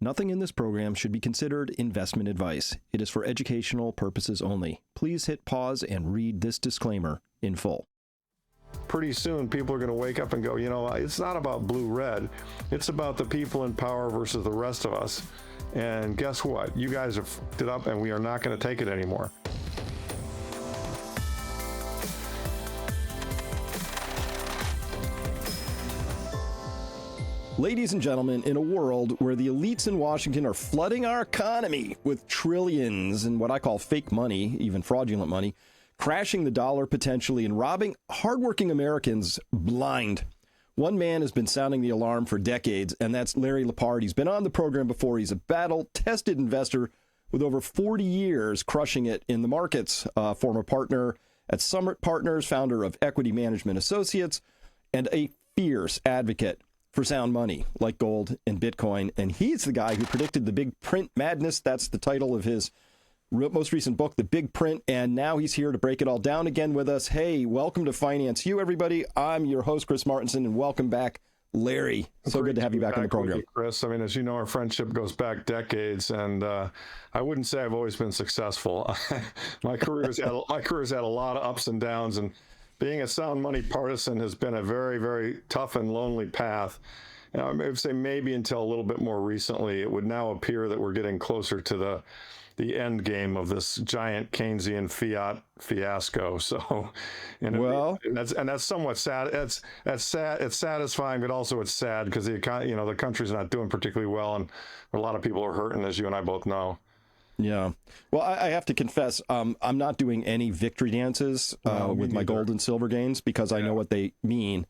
Nothing in this program should be considered investment advice. It is for educational purposes only. Please hit pause and read this disclaimer in full. Pretty soon, people are going to wake up and go, you know, it's not about blue-red. It's about the people in power versus the rest of us. And guess what? You guys have fucked it up, and we are not going to take it anymore. Ladies and gentlemen, in a world where the elites in Washington are flooding our economy with trillions in what I call fake money, even fraudulent money, crashing the dollar potentially and robbing hardworking Americans blind, one man has been sounding the alarm for decades, and that's Larry Lepard. He's been on the program before. He's a battle-tested investor with over 40 years crushing it in the markets, former partner at Summit Partners, founder of Equity Management Associates, and a fierce advocate for sound money like gold and Bitcoin. And he's the guy who predicted the big print madness. That's the title of his most recent book, The Big Print. And now he's here to break it all down again with us. Hey, welcome to Finance You, everybody. I'm your host, Chris Martinson, and welcome back, Larry. So good to have you back on the program. You, Chris. I mean, as you know, our friendship goes back decades, and I wouldn't say I've always been successful. My career's had a lot of ups and downs, and being a sound money partisan has been a very, very tough and lonely path. I would say maybe until a little bit more recently, it would now appear that we're getting closer to the end game of this giant Keynesian fiat fiasco. So, that's somewhat sad. That's sad. It's satisfying, but also it's sad because the country's not doing particularly well, and a lot of people are hurting, as you and I both know. Yeah. Well, I have to confess, I'm not doing any victory dances with my gold and silver gains because I know what they mean.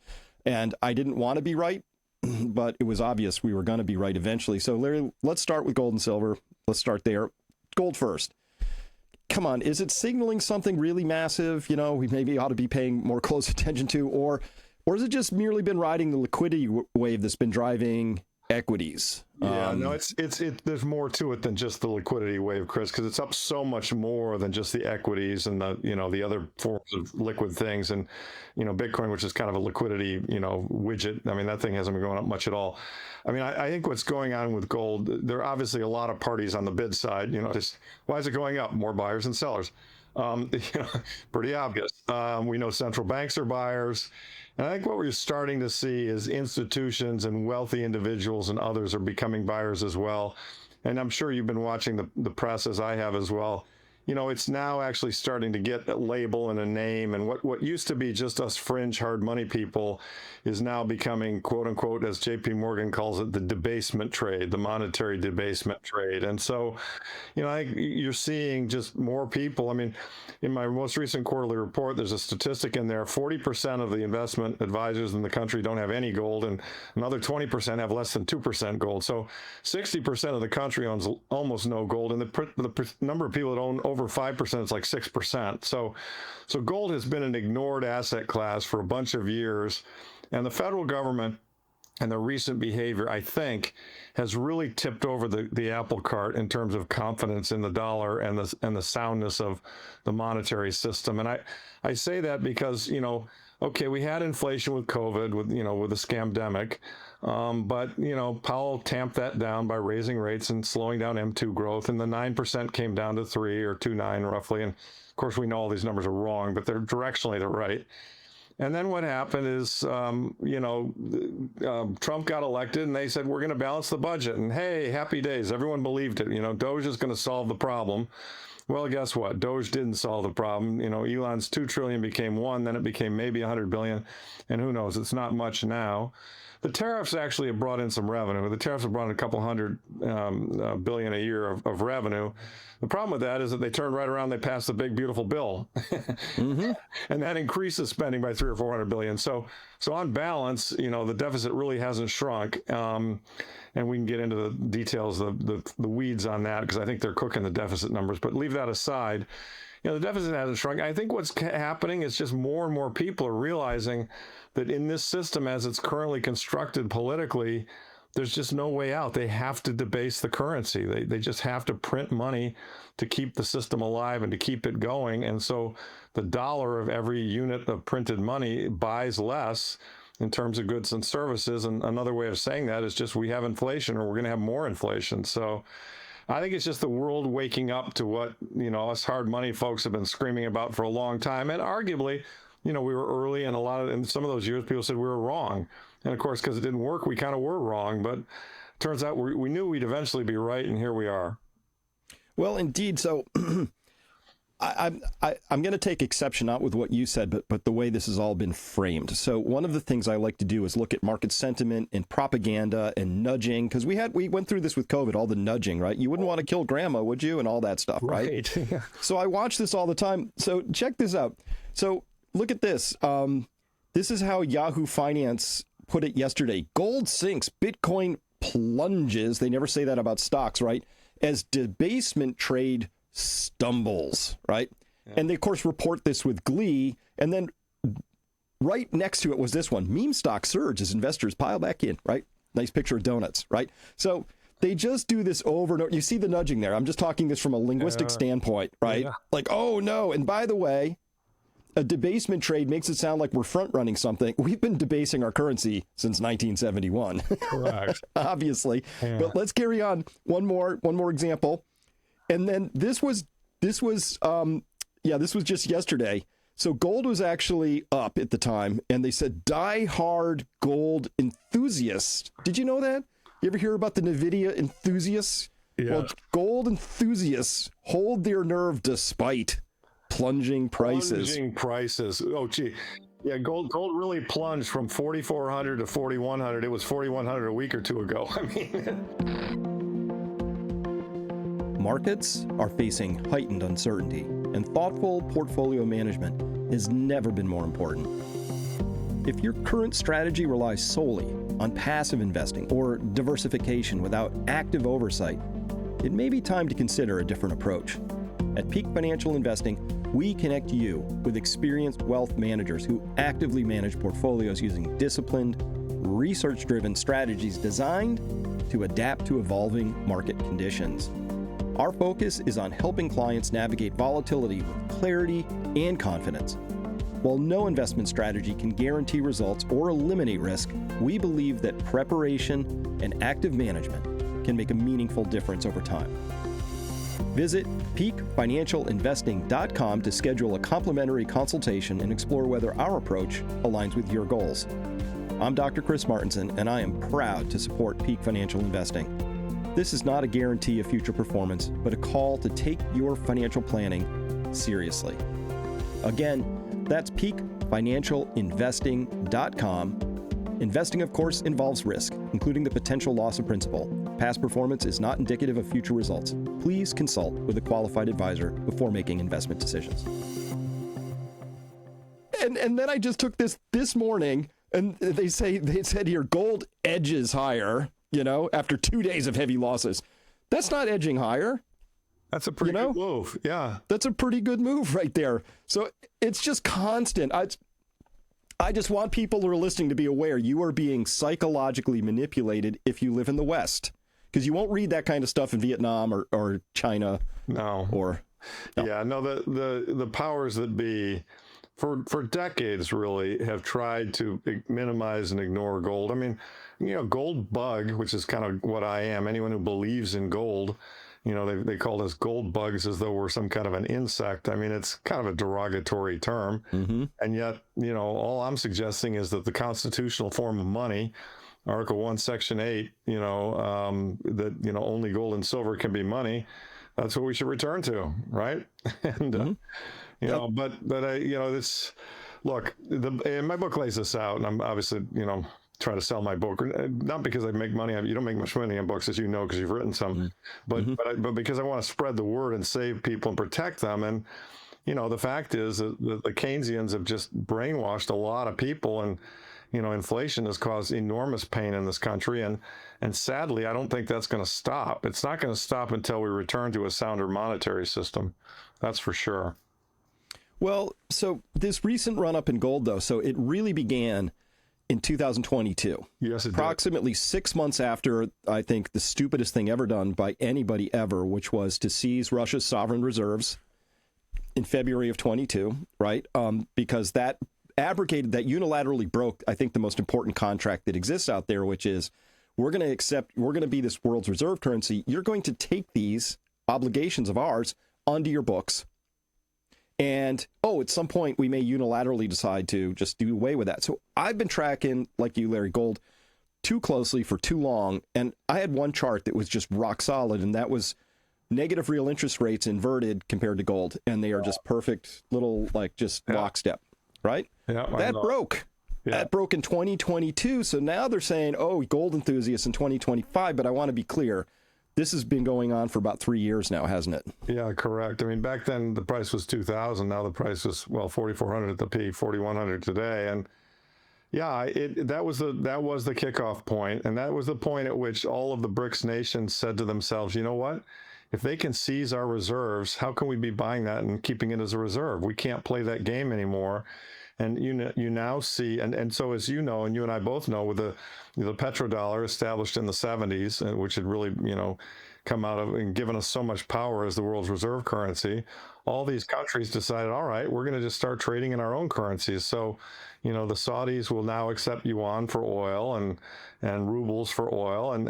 And I didn't want to be right, but it was obvious we were going to be right eventually. So, Larry, let's start with gold and silver. Let's start there. Gold first. Come on, is it signaling something really massive, we maybe ought to be paying more close attention to, or has it just merely been riding the liquidity wave that's been driving equities? Yeah, no, it's there's more to it than just the liquidity wave, Chris, because it's up so much more than just the equities and the other forms of liquid things. And Bitcoin, which is kind of a liquidity widget, I mean, that thing hasn't been going up much at all. I mean, I think what's going on with gold, there are obviously a lot of parties on the bid side. Just why is it going up? More buyers and sellers. Pretty obvious. We know central banks are buyers. And I think what we're starting to see is institutions and wealthy individuals and others are becoming buyers as well. And I'm sure you've been watching the press, as I have as well. It's now actually starting to get a label and a name. And what used to be just us fringe hard money people is now becoming, quote unquote, as JP Morgan calls it, the debasement trade, the monetary debasement trade. And so, I think you're seeing just more people. I mean, in my most recent quarterly report, there's a statistic in there, 40% of the investment advisors in the country don't have any gold, and another 20% have less than 2% gold. So 60% of the country owns almost no gold. And the number of people that own over 5% is like 6%. So gold has been an ignored asset class for a bunch of years. And the federal government and the recent behavior, I think, has really tipped over the apple cart in terms of confidence in the dollar and the soundness of the monetary system. And I say that because, okay, we had inflation with COVID, with the scamdemic, but Powell tamped that down by raising rates and slowing down M2 growth, and the 9% came down to 3 or 2.9 roughly. And of course, we know all these numbers are wrong, but they're right. And then what happened is, Trump got elected and they said, we're going to balance the budget. And hey, happy days. Everyone believed it. Doge is going to solve the problem. Well, guess what? Doge didn't solve the problem. Elon's $2 trillion became $1 trillion, then it became maybe $100 billion. And who knows? It's not much now. The tariffs actually have brought in some revenue. The tariffs have brought in a couple hundred billion a year of revenue. The problem with that is that they turn right around, they pass the big, beautiful bill. Mm-hmm. And that increases spending by 300 or 400 billion. So on balance, the deficit really hasn't shrunk. And we can get into the details, the weeds on that, because I think they're cooking the deficit numbers. But leave that aside. The deficit hasn't shrunk. I think what's happening is just more and more people are realizing that in this system, as it's currently constructed politically, there's just no way out. They have to debase the currency. They just have to print money to keep the system alive and to keep it going. And so the dollar of every unit of printed money buys less. in terms of goods and services. And another way of saying that is just we have inflation, or we're going to have more inflation. So I think it's just the world waking up to what, us hard money folks have been screaming about for a long time. And arguably, we were early, and in some of those years, people said we were wrong. And of course, because it didn't work, we kind of were wrong. But it turns out we knew we'd eventually be right, and here we are. Well, indeed. So I'm going to take exception not with what you said, but the way this has all been framed. So one of the things I like to do is look at market sentiment and propaganda and nudging, because we went through this with COVID, all the nudging, right? You wouldn't want to kill grandma, would you? And all that stuff, right? So I watch this all the time. So check this out. So look at this. This is how Yahoo Finance put it yesterday. Gold sinks, Bitcoin plunges. They never say that about stocks, right? As debasement trade stumbles, right? Yeah. And they, of course, report this with glee. And then right next to it was this one: meme stock surge as investors pile back in, right? Nice picture of donuts, right? So they just do this over and over. You see the nudging there. I'm just talking this from a linguistic standpoint, right? Yeah. Like, oh, no. And by the way, a debasement trade makes it sound like we're front running something. We've been debasing our currency since 1971. Correct. Obviously. Yeah. But let's carry on. One more example. And then this was just yesterday. So gold was actually up at the time, and they said die-hard gold enthusiasts. Did you know that? You ever hear about the NVIDIA enthusiasts? Yeah. Well, gold enthusiasts hold their nerve despite plunging prices. Oh, gee. Yeah, gold really plunged from 4,400 to 4,100. It was 4,100 a week or two ago. I mean, markets are facing heightened uncertainty, and thoughtful portfolio management has never been more important. If your current strategy relies solely on passive investing or diversification without active oversight, it may be time to consider a different approach. At Peak Financial Investing, we connect you with experienced wealth managers who actively manage portfolios using disciplined, research-driven strategies designed to adapt to evolving market conditions. Our focus is on helping clients navigate volatility with clarity and confidence. While no investment strategy can guarantee results or eliminate risk, we believe that preparation and active management can make a meaningful difference over time. Visit peakfinancialinvesting.com to schedule a complimentary consultation and explore whether our approach aligns with your goals. I'm Dr. Chris Martinson, and I am proud to support Peak Financial Investing. This is not a guarantee of future performance, but a call to take your financial planning seriously. Again, that's peakfinancialinvesting.com. Investing, of course, involves risk, including the potential loss of principal. Past performance is not indicative of future results. Please consult with a qualified advisor before making investment decisions. And then I just took this morning, and they said here, gold edges higher, after 2 days of heavy losses. That's not edging higher. That's a pretty good move. Yeah. That's a pretty good move right there. So it's just constant. I just want people who are listening to be aware you are being psychologically manipulated if you live in the West, because you won't read that kind of stuff in Vietnam or China. No. Yeah, no, the powers that be for decades really have tried to minimize and ignore gold. I mean, gold bug, which is kind of what I am. Anyone who believes in gold, they call us gold bugs as though we're some kind of an insect. I mean, it's kind of a derogatory term. Mm-hmm. And yet, all I'm suggesting is that the constitutional form of money, Article 1, Section 8, that, only gold and silver can be money. That's what we should return to, right? And, but it's, look, and my book lays this out, and I'm obviously, try to sell my book, not because I make money. You don't make much money on books, as you know, because you've written some, but because I want to spread the word and save people and protect them. And the fact is that the Keynesians have just brainwashed a lot of people, and inflation has caused enormous pain in this country, and sadly, I don't think that's going to stop. It's not going to stop until we return to a sounder monetary system. That's for sure. Well, so this recent run up in gold, though, so it really began in 2022. Yes, it approximately did. 6 months after, I think, the stupidest thing ever done by anybody ever, which was to seize Russia's sovereign reserves in February of 22, right? Because that abrogated, that unilaterally broke, I think, the most important contract that exists out there, which is we're going to be this world's reserve currency. You're going to take these obligations of ours onto your books. And, at some point, we may unilaterally decide to just do away with that. So I've been tracking, like you, Larry, gold too closely for too long. And I had one chart that was just rock solid, and that was negative real interest rates inverted compared to gold. And they are just perfect little, lockstep, right? Yeah, that broke. Yeah. That broke in 2022. So now they're saying, gold enthusiasts in 2025. But I want to be clear. This has been going on for about 3 years now, hasn't it? Yeah, correct. I mean, back then the price was 2,000. Now the price is 4,400 at the peak, 4,100 today, and yeah, that was the kickoff point, and that was the point at which all of the BRICS nations said to themselves, you know what? If they can seize our reserves, how can we be buying that and keeping it as a reserve? We can't play that game anymore. And you now see, and so as you know, and you and I both know, with the petrodollar established in the 70s, which had really come out of and given us so much power as the world's reserve currency, all these countries decided, all right, we're going to just start trading in our own currencies. So, the Saudis will now accept yuan for oil and rubles for oil, and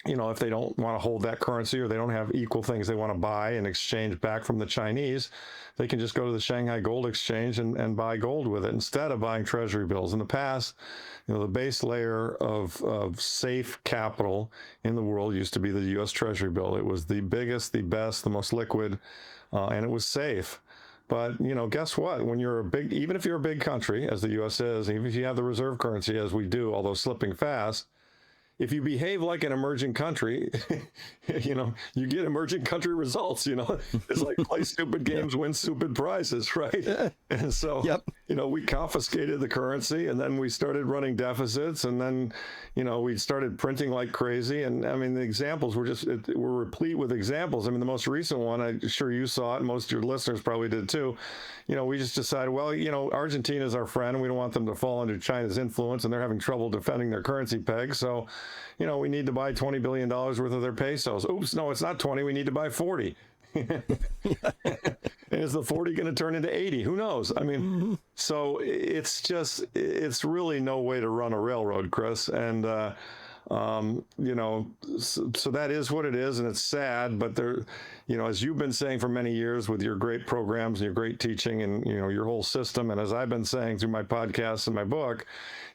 if they don't want to hold that currency, or they don't have equal things they want to buy and exchange back from the Chinese, they can just go to the Shanghai Gold Exchange and buy gold with it instead of buying treasury bills. In the past, the base layer of safe capital in the world used to be the U.S. Treasury bill. It was the biggest, the best, the most liquid, and it was safe. But, guess what? When you're even if you're a big country, as the U.S. is, even if you have the reserve currency, as we do, although slipping fast, if you behave like an emerging country, you get emerging country results. It's like play stupid games, win stupid prizes, right? And so, we confiscated the currency, and then we started running deficits, and then, we started printing like crazy. And I mean, the examples were we're replete with examples. I mean, the most recent one, I'm sure you saw it, most of your listeners probably did too. We just decided, well, Argentina is our friend, and we don't want them to fall under China's influence, and they're having trouble defending their currency peg. So, we need to buy $20 billion worth of their pesos. Oops, no, it's not 20. We need to buy 40. And is the 40 going to turn into 80? Who knows? I mean, so it's really no way to run a railroad, Chris. And, so that is what it is, and it's sad, but there, as you've been saying for many years with your great programs and your great teaching and, your whole system, and as I've been saying through my podcasts and my book,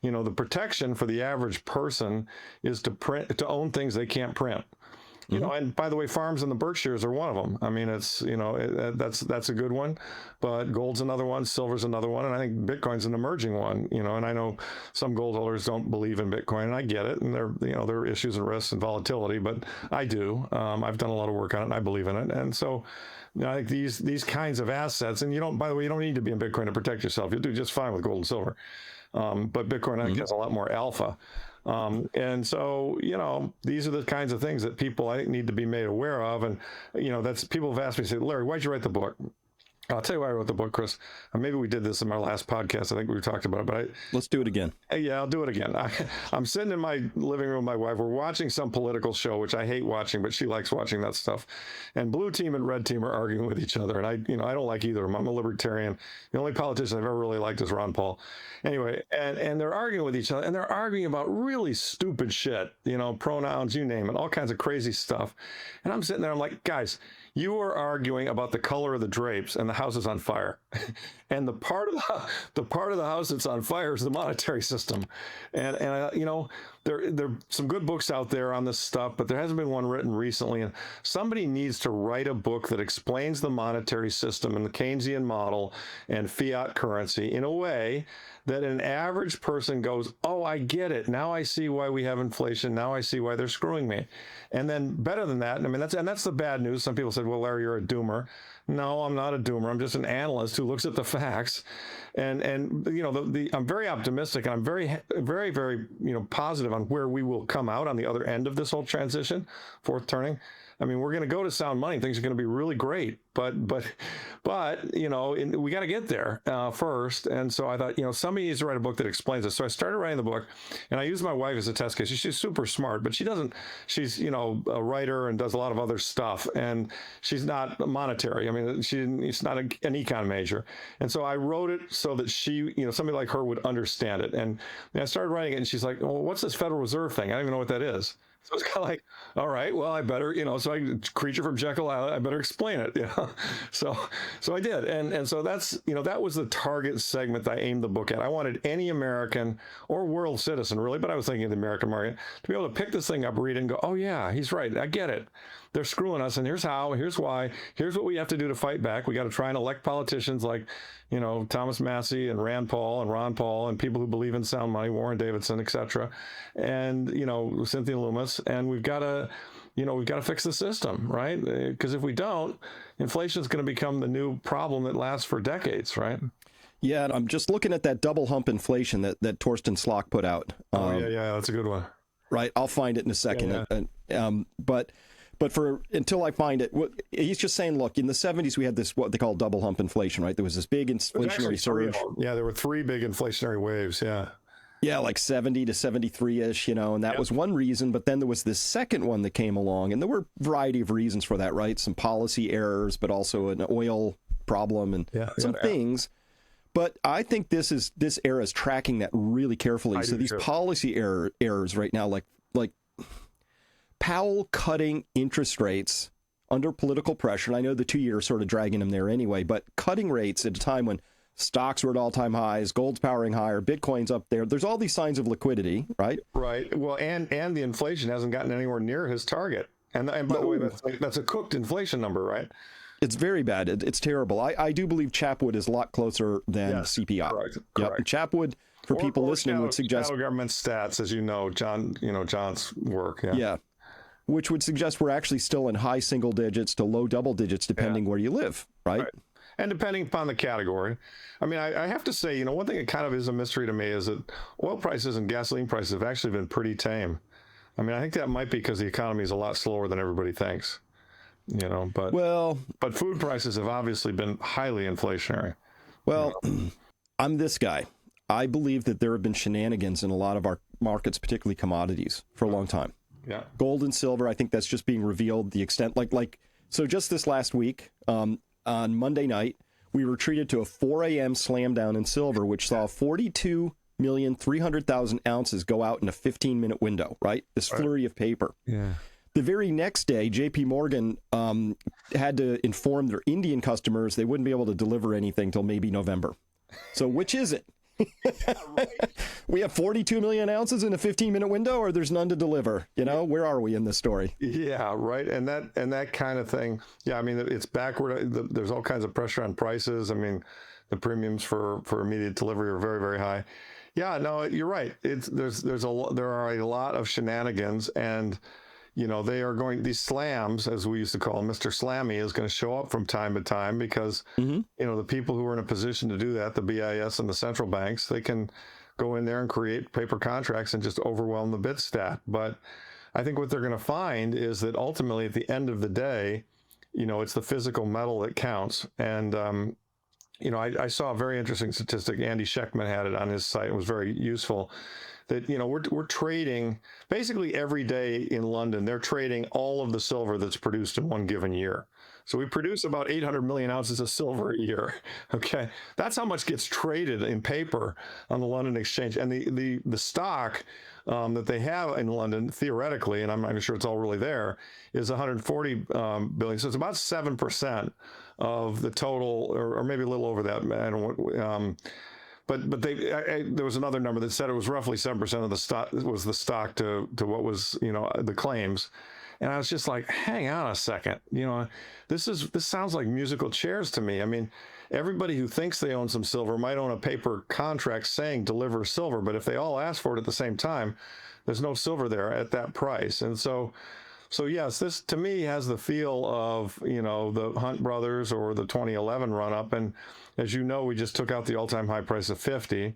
the protection for the average person is to own things they can't print. And by the way, farms in the Berkshires are one of them. I mean, it's, that's a good one, but gold's another one, silver's another one, and I think Bitcoin's an emerging one, and I know some gold holders don't believe in Bitcoin, and I get it, and there are issues and risks and volatility, but I do. I've done a lot of work on it, and I believe in it, and so I think these kinds of assets, and by the way, you don't need to be in Bitcoin to protect yourself. You'll do just fine with gold and silver, but Bitcoin, I think, has a lot more alpha. And so, these are the kinds of things that people, I think, need to be made aware of. And, people have asked me, say, Larry, why'd you write the book? I'll tell you why I wrote the book, Chris. Maybe we did this in our last podcast. I think we talked about it, but let's do it again. Yeah, I'll do it again. I'm sitting in my living room with my wife. We're watching some political show, which I hate watching, but she likes watching that stuff. And blue team and red team are arguing with each other. And I don't like either of them. I'm a libertarian. The only politician I've ever really liked is Ron Paul. Anyway, and they're arguing with each other, and they're arguing about really stupid shit, pronouns, you name it, all kinds of crazy stuff. And I'm sitting there, I'm like, guys, you are arguing about the color of the drapes, and the house is on fire. And the part of the house that's on fire is the monetary system. And there are some good books out there on this stuff, but there hasn't been one written recently. And somebody needs to write a book that explains the monetary system and the Keynesian model and fiat currency in a way that an average person goes, oh, I get it. Now I see why we have inflation. Now I see why they're screwing me. And then better than that, I mean, that's the bad news. Some people said, well, Larry, you're a doomer. No, I'm not a doomer. I'm just an analyst who looks at the facts. And I'm very optimistic, and I'm very, very, very, positive on where we will come out on the other end of this whole transition, fourth turning. I mean, we're going to go to sound money. Things are going to be really great, but we got to get there first. And so I thought, somebody needs to write a book that explains this. So I started writing the book, and I used my wife as a test case. She's super smart, but she's a writer and does a lot of other stuff, and she's not monetary. I mean, she's not an econ major. And so I wrote it so that she, somebody like her would understand it. And I started writing it, and she's like, well, what's this Federal Reserve thing? I don't even know what that is. So it's kind of like, all right, well, I better, creature from Jekyll Island, I better explain it. So I did. And so that's, that was the target segment that I aimed the book at. I wanted any American or world citizen, really, but I was thinking of the American market, to be able to pick this thing up, read it, and go, oh, yeah, he's right. I get it. They're screwing us, and here's how, here's why, here's what we have to do to fight back. We got to try and elect politicians like, Thomas Massey and Rand Paul and Ron Paul and people who believe in sound money, Warren Davidson, et cetera, and, Cynthia Lummis, and we've got to fix the system, right? Because if we don't, inflation is going to become the new problem that lasts for decades, right? Yeah, and I'm just looking at that double hump inflation that Torsten Slok put out. Yeah, that's a good one. Right, I'll find it in a second. Yeah. But until I find it, he's just saying, look, in the 70s, we had this, what they call double hump inflation, right? There was this big inflationary surge. Yeah, there were 3 big inflationary waves, yeah. Yeah, like 70 to 73-ish, and that was one reason. But then there was this second one that came along, and there were a variety of reasons for that, right? Some policy errors, but also an oil problem and some things. But I think this era is tracking that really carefully. So these policy errors right now, like Powell cutting interest rates under political pressure, and I know the 2-year sort of dragging him there anyway, but cutting rates at a time when stocks were at all-time highs, gold's powering higher, Bitcoin's up there. There's all these signs of liquidity, right? Right. Well, and the inflation hasn't gotten anywhere near his target. And by the way, that's a cooked inflation number, right? It's very bad. It's terrible. I do believe Chapwood is a lot closer than CPI. Correct. Yep. Chapwood, for people listening, would suggest shadow government stats, as John's work. Yeah. Which would suggest we're actually still in high single digits to low double digits, depending where you live, right? And depending upon the category. I mean, I have to say, one thing that kind of is a mystery to me is that oil prices and gasoline prices have actually been pretty tame. I mean, I think that might be because the economy is a lot slower than everybody thinks, but food prices have obviously been highly inflationary. Well, I'm this guy. I believe that there have been shenanigans in a lot of our markets, particularly commodities, for a long time. Yeah. Gold and silver, I think that's just being revealed, the extent, so just this last week, on Monday night, we were treated to a 4 a.m. slam down in silver, which saw 42,300,000 ounces go out in a 15-minute window, right? This flurry of paper. Yeah. The very next day, J.P. Morgan had to inform their Indian customers they wouldn't be able to deliver anything till maybe November. So which is it? We have 42 million ounces in a 15-minute window, or there's none to deliver. Where are we in this story? Yeah, right. And that kind of thing. Yeah, I mean, it's backward. There's all kinds of pressure on prices. I mean, the premiums for immediate delivery are very, very high. Yeah, no, you're right. There are a lot of shenanigans, and they are going, these slams, as we used to call them, Mr. Slammy is going to show up from time to time because, the people who are in a position to do that, the BIS and the central banks, they can go in there and create paper contracts and just overwhelm the bid stat. But I think what they're going to find is that ultimately at the end of the day, it's the physical metal that counts. And, I saw a very interesting statistic. Andy Schechtman had it on his site. It was very useful. That we're trading basically every day in London. They're trading all of the silver that's produced in one given year. So we produce about 800 million ounces of silver a year. Okay, that's how much gets traded in paper on the London Exchange. And the stock that they have in London, theoretically, and I'm not sure it's all really there, is 140 billion. So it's about 7% of the total, or maybe a little over that. I don't know. But there was another number that said it was roughly 7% of the stock was the stock to what was the claims, and I was just like, hang on a second, this sounds like musical chairs to me. I mean, everybody who thinks they own some silver might own a paper contract saying deliver silver, but if they all ask for it at the same time, there's no silver there at that price, and so yes, this to me has the feel of the Hunt brothers or the 2011 run up, and as you know, we just took out the all-time high price of 50,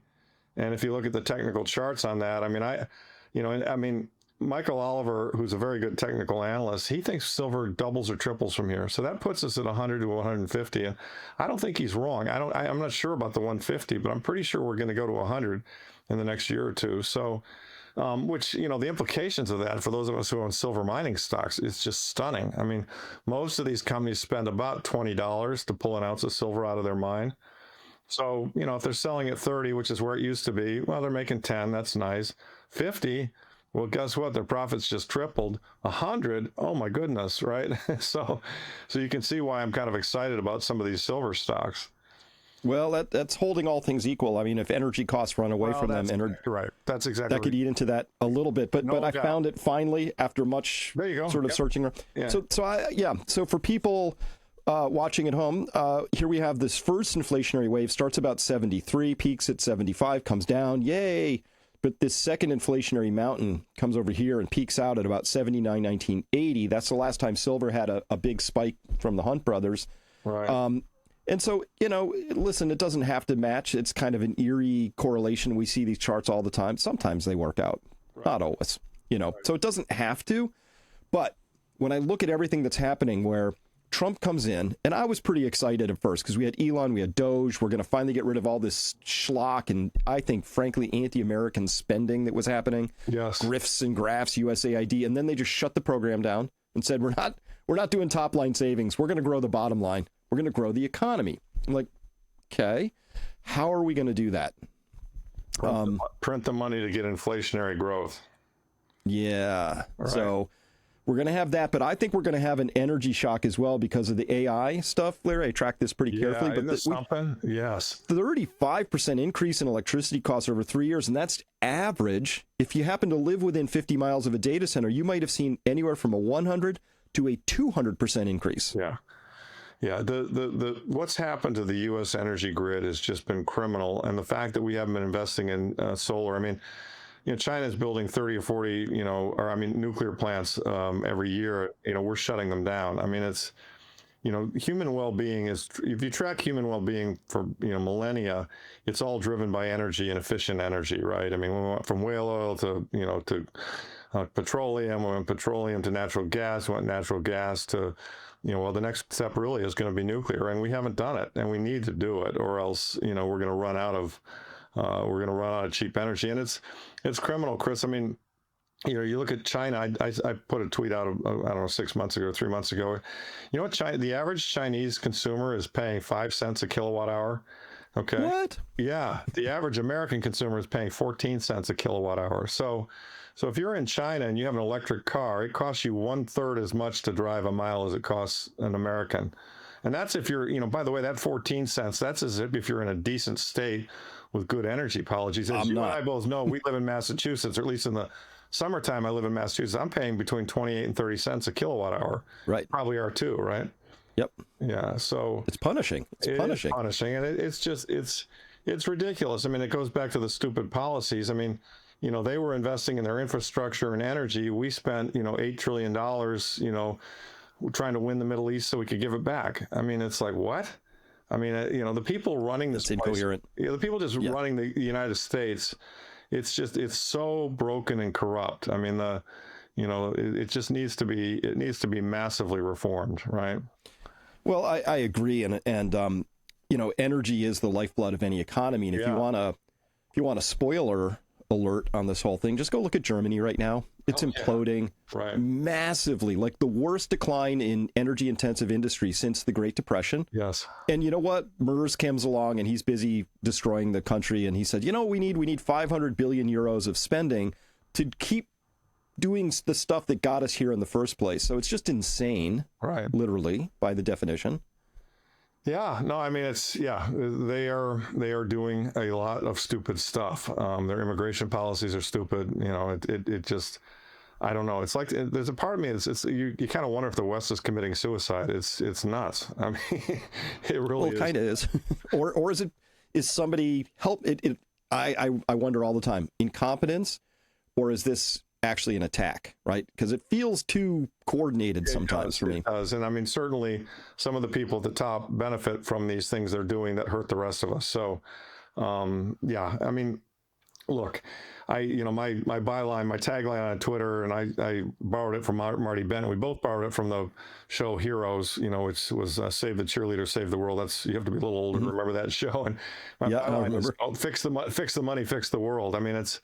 and if you look at the technical charts on that, I mean, Michael Oliver, who's a very good technical analyst, he thinks silver doubles or triples from here. So that puts us at 100 to 150. And I don't think he's wrong. I'm not sure about the 150, but I'm pretty sure we're going to go to 100 in the next year or two. So, which, the implications of that for those of us who own silver mining stocks, it's just stunning. I mean, most of these companies spend about $20 to pull an ounce of silver out of their mine. So, if they're selling at 30, which is where it used to be, well, they're making 10. That's nice. 50. Well, guess what? Their profits just tripled. 100, oh my goodness, right? So you can see why I'm kind of excited about some of these silver stocks. Well, that's holding all things equal. I mean, if energy costs run away from them, right? That's exactly that could eat into that a little bit. But I found it finally after much sort of searching. Yeah. So for people watching at home, here we have this first inflationary wave. Starts about 73, peaks at 75, comes down. Yay! But this second inflationary mountain comes over here and peaks out at about 79, 1980. That's the last time silver had a big spike from the Hunt brothers. Right. And so, listen, it doesn't have to match. It's kind of an eerie correlation. We see these charts all the time. Sometimes they work out, not always, So it doesn't have to. But when I look at everything that's happening where Trump comes in, and I was pretty excited at first because we had Elon, we had Doge. We're going to finally get rid of all this schlock and I think, frankly, anti-American spending that was happening. Yes. Grifts and graphs, USAID. And then they just shut the program down and said, we're not doing top line savings. We're going to grow the bottom line. We're going to grow the economy. I'm like, okay, how are we going to do that? Print the money to get inflationary growth. Yeah. Right. So we're going to have that, but I think we're going to have an energy shock as well because of the AI stuff, Larry. I track this pretty carefully. But something? Yes. 35% increase in electricity costs over 3 years, and that's average. If you happen to live within 50 miles of a data center, you might have seen anywhere from a 100 to a 200% increase. Yeah. Yeah, the what's happened to the U.S. energy grid has just been criminal, and the fact that we haven't been investing in solar. I mean, China's building 30 or 40, nuclear plants every year. We're shutting them down. I mean, it's, human well-being is, if you track human well-being for, millennia, it's all driven by energy and efficient energy, right? I mean, we went from whale oil to petroleum, we went petroleum to natural gas, we went natural gas to, the next step really is going to be nuclear, and we haven't done it, and we need to do it, or else, we're going to run out of cheap energy, and it's criminal, Chris. I mean, you look at China. I put a tweet out, I don't know, 6 months ago, 3 months ago. You know what? The average Chinese consumer is paying 5 cents a kilowatt hour. Okay. What? Yeah. The average American consumer is paying 14 cents a kilowatt hour. So if you're in China and you have an electric car, it costs you 1/3 as much to drive a mile as it costs an American. And that's if you're, by the way, that 14 cents, that's as if you're in a decent state with good energy policies. As you and I both know, we live in Massachusetts, or at least in the summertime, I live in Massachusetts. I'm paying between 28 and 30 cents a kilowatt hour. Right. Probably are too, right? Yep. Yeah. So it's punishing. It's punishing. And it's ridiculous. I mean, it goes back to the stupid policies. I mean, they were investing in their infrastructure and energy. We spent, $8 trillion, trying to win the Middle East so we could give it back. I mean, it's like, what? I mean, the people running this place, incoherent. The people just running the United States, it's so broken and corrupt. I mean, it just needs to be massively reformed, right? Well, I agree, and energy is the lifeblood of any economy, and if you want a spoiler alert on this whole thing, just go look at Germany right now. It's imploding massively, like the worst decline in energy intensive industry since the Great Depression. Yes. And you know what? Merz comes along and he's busy destroying the country. And he said, we need 500 billion euros of spending to keep doing the stuff that got us here in the first place. So it's just insane, right? Literally, by the definition. Yeah, no, I mean, they are doing a lot of stupid stuff. Their immigration policies are stupid. It just, I don't know. It's like, there's a part of me, you kind of wonder if the West is committing suicide. It's nuts. I mean, it really is. Kind of is. or is somebody help it? I wonder all the time, incompetence, or is this actually an attack, right? Because it feels too coordinated sometimes for me. It does. And I mean, certainly some of the people at the top benefit from these things they're doing that hurt the rest of us. So, I mean, Look, my byline, my tagline on Twitter, and I borrowed it from Marty Bennett. We both borrowed it from the show Heroes, which was Save the Cheerleader, Save the World. You have to be a little older to remember that show. And my Yeah, I byline remember. is, fix the money, fix the world. I mean, it's,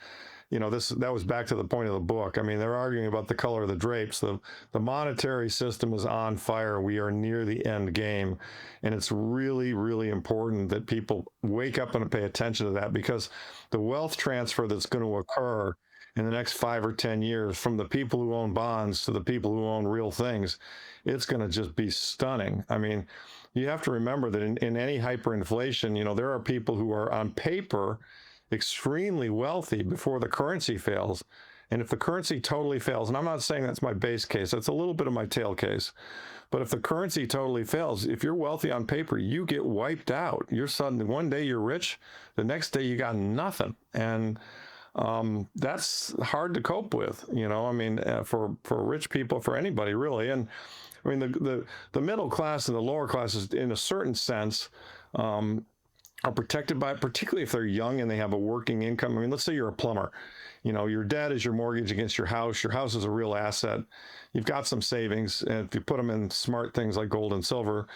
that was back to the point of the book. I mean, they're arguing about the color of the drapes. The monetary system is on fire. We are near the end game. And it's really, really important that people wake up and pay attention to that, because the wealth transfer that's going to occur in the next 5 or 10 years from the people who own bonds to the people who own real things, it's going to just be stunning. I mean, you have to remember that in any hyperinflation, there are people who are on paper extremely wealthy before the currency fails. And if the currency totally fails, and I'm not saying that's my base case, that's a little bit of my tail case, but if the currency totally fails, if you're wealthy on paper, you get wiped out. You're suddenly, one day you're rich, the next day you got nothing. And that's hard to cope with, I mean, for rich people, for anybody really. And I mean, the middle class and the lower classes, in a certain sense, are protected by it, particularly if they're young and they have a working income. I mean, let's say you're a plumber. Your debt is your mortgage against your house. Your house is a real asset. You've got some savings, and if you put them in smart things like gold and silver,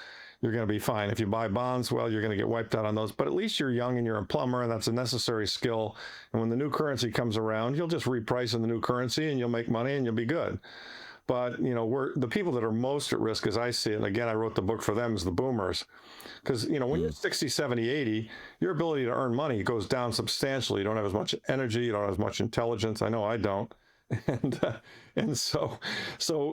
you're going to be fine. If you buy bonds, well, you're going to get wiped out on those. But at least you're young and you're a plumber, and that's a necessary skill. And when the new currency comes around, you'll just reprice in the new currency, and you'll make money, and you'll be good. But, we're the people that are most at risk, as I see it, and again, I wrote the book for them, is the boomers. Because, when you're 60, 70, 80, your ability to earn money goes down substantially. You don't have as much energy. You don't have as much intelligence. I know I don't. And so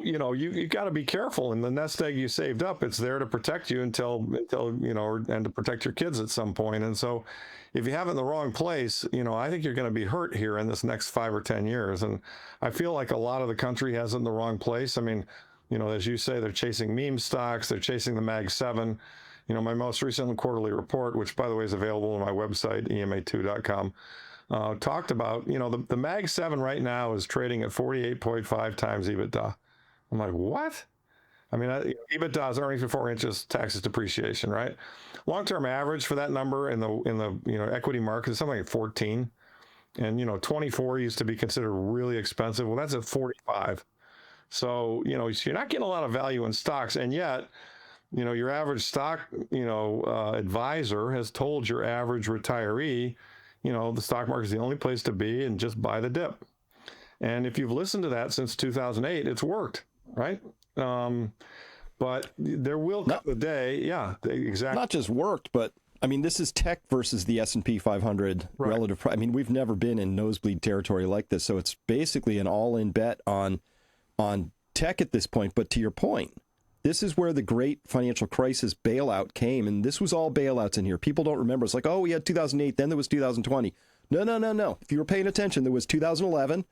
you got to be careful. And the nest egg you saved up, it's there to protect you until and to protect your kids at some point. And so if you have it in the wrong place, I think you're going to be hurt here in this next 5 or 10 years. And I feel like a lot of the country has it in the wrong place. I mean, as you say, they're chasing meme stocks, they're chasing the Mag 7. My most recent quarterly report, which by the way is available on my website, ema2.com, talked about, the Mag 7 right now is trading at 48.5 times EBITDA. I'm like, what? I mean, EBITDA is earnings before interest, taxes, depreciation, right? Long-term average for that number in the equity market is something like 14. And, 24 used to be considered really expensive. Well, that's at 45. So, you're not getting a lot of value in stocks. And yet, your average stock, advisor has told your average retiree, the stock market is the only place to be, and just buy the dip. And if you've listened to that since 2008, it's worked, right? But there will come a day, exactly. Not just worked, but I mean, this is tech versus the S&P 500 relative. I mean, we've never been in nosebleed territory like this, so it's basically an all-in bet on tech at this point. But to your point, this is where the great financial crisis bailout came, and this was all bailouts in here. People don't remember. It's like, oh, we had 2008, then there was 2020. No. If you were paying attention, there was 2011,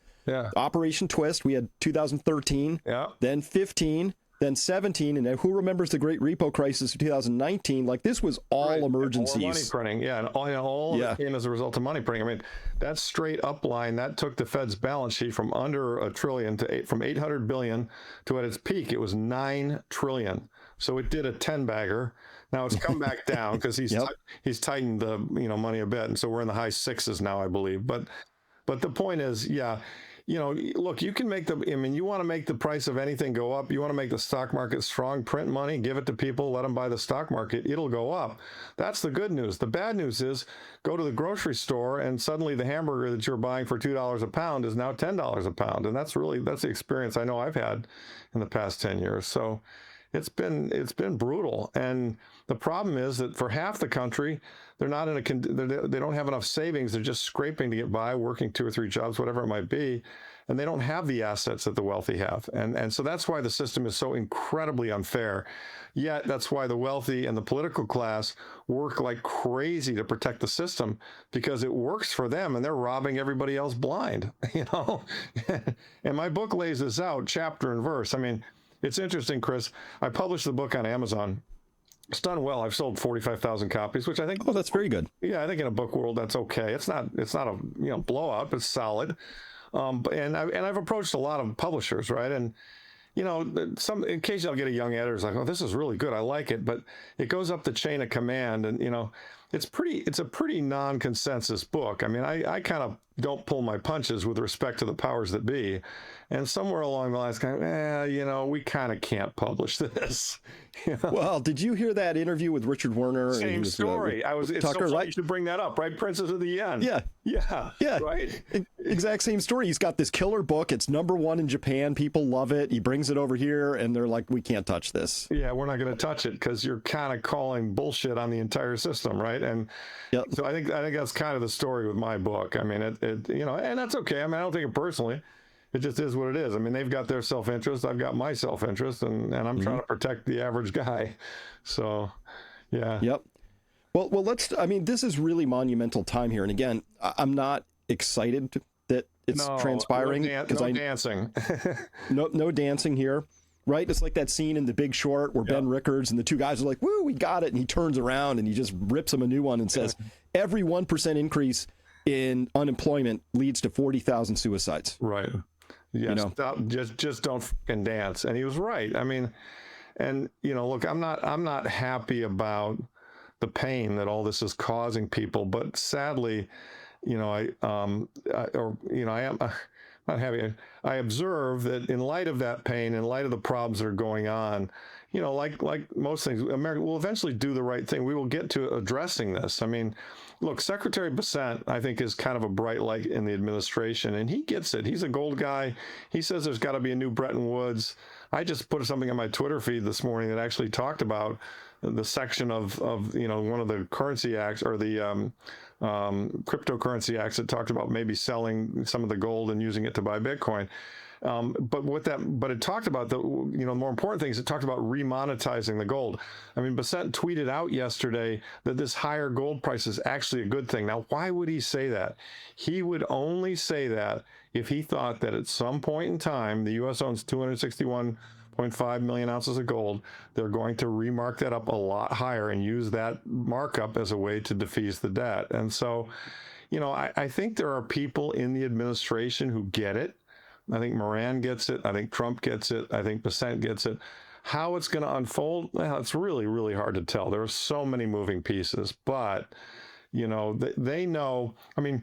Operation Twist. We had 2013, then 15, then 17, and who remembers the great repo crisis of 2019? Like, this was all emergencies. All money printing, and all came as a result of money printing. I mean, that straight up line, that took the Fed's balance sheet from under $1 trillion from 800 billion to, at its peak, it was 9 trillion. So it did a 10-bagger. Now it's come back down because he's tightened the money a bit, and so we're in the high sixes now, I believe. But the point is, look, you can make you want to make the price of anything go up. You want to make the stock market strong, print money, give it to people, let them buy the stock market. It'll go up. That's the good news. The bad news is, go to the grocery store and suddenly the hamburger that you're buying for $2 a pound is now $10 a pound. And that's the experience I know I've had in the past 10 years. So it's been brutal. And the problem is that for half the country, they're not they don't have enough savings. They're just scraping to get by, working 2 or 3 jobs, whatever it might be. And they don't have the assets that the wealthy have. And so that's why the system is so incredibly unfair. Yet that's why the wealthy and the political class work like crazy to protect the system, because it works for them and they're robbing everybody else blind, And my book lays this out chapter and verse. I mean, it's interesting, Chris. I published the book on Amazon. It's done well. I've sold 45,000 copies, which I think. Oh, that's very good. Yeah, I think in a book world that's okay. It's not a blowout, but it's solid. And I've approached a lot of publishers, right? And occasionally I'll get a young editor who's like, "Oh, this is really good. I like it," but it goes up the chain of command, and it's a pretty non-consensus book. I mean, I kind of don't pull my punches with respect to the powers that be, and somewhere along the lines, kind of, we kind of can't publish this. Well, did you hear that interview with Richard Werner? Same story. It's Tucker, so funny right? you should bring that up, right? Princess of the Yen. Yeah, right. Exact same story. He's got this killer book. It's #1 in Japan. People love it. He brings it over here, and they're like, "We can't touch this." Yeah, we're not going to touch it because you're kind of calling bullshit on the entire system, right? And so I think that's kind of the story with my book. I mean, and that's okay. I mean, I don't take it personally. It just is what it is. I mean, they've got their self-interest. I've got my self-interest, and I'm trying to protect the average guy. So, yeah. Yep. Well, this is really monumental time here. And again, I'm not excited that it's transpiring. No dancing. no dancing here, right? It's like that scene in The Big Short where Ben Rickards and the two guys are like, "Woo, we got it." And he turns around and he just rips him a new one and says, every 1% increase in unemployment leads to 40,000 suicides. Right. Yes. Stop, just don't fucking dance. And he was right. I mean, and look, I'm not happy about the pain that all this is causing people, but sadly, I am not happy. I observe that in light of that pain, in light of the problems that are going on, like most things, America will eventually do the right thing. We will get to addressing this. I mean, look, Secretary Bessent, I think, is kind of a bright light in the administration, and he gets it. He's a gold guy. He says there's got to be a new Bretton Woods. I just put something on my Twitter feed this morning that actually talked about the section of one of the currency acts or the cryptocurrency acts that talked about maybe selling some of the gold and using it to buy Bitcoin. But it talked about the more important things. It talked about remonetizing the gold. I mean, Bessent tweeted out yesterday that this higher gold price is actually a good thing. Now, why would he say that? He would only say that if he thought that at some point in time, the U.S. owns 261.5 million ounces of gold. They're going to remark that up a lot higher and use that markup as a way to defease the debt. And so, I think there are people in the administration who get it. I think Moran gets it. I think Trump gets it. I think Bessent gets it. How it's going to unfold, well, it's really, really hard to tell. There are so many moving pieces, but, they know. I mean,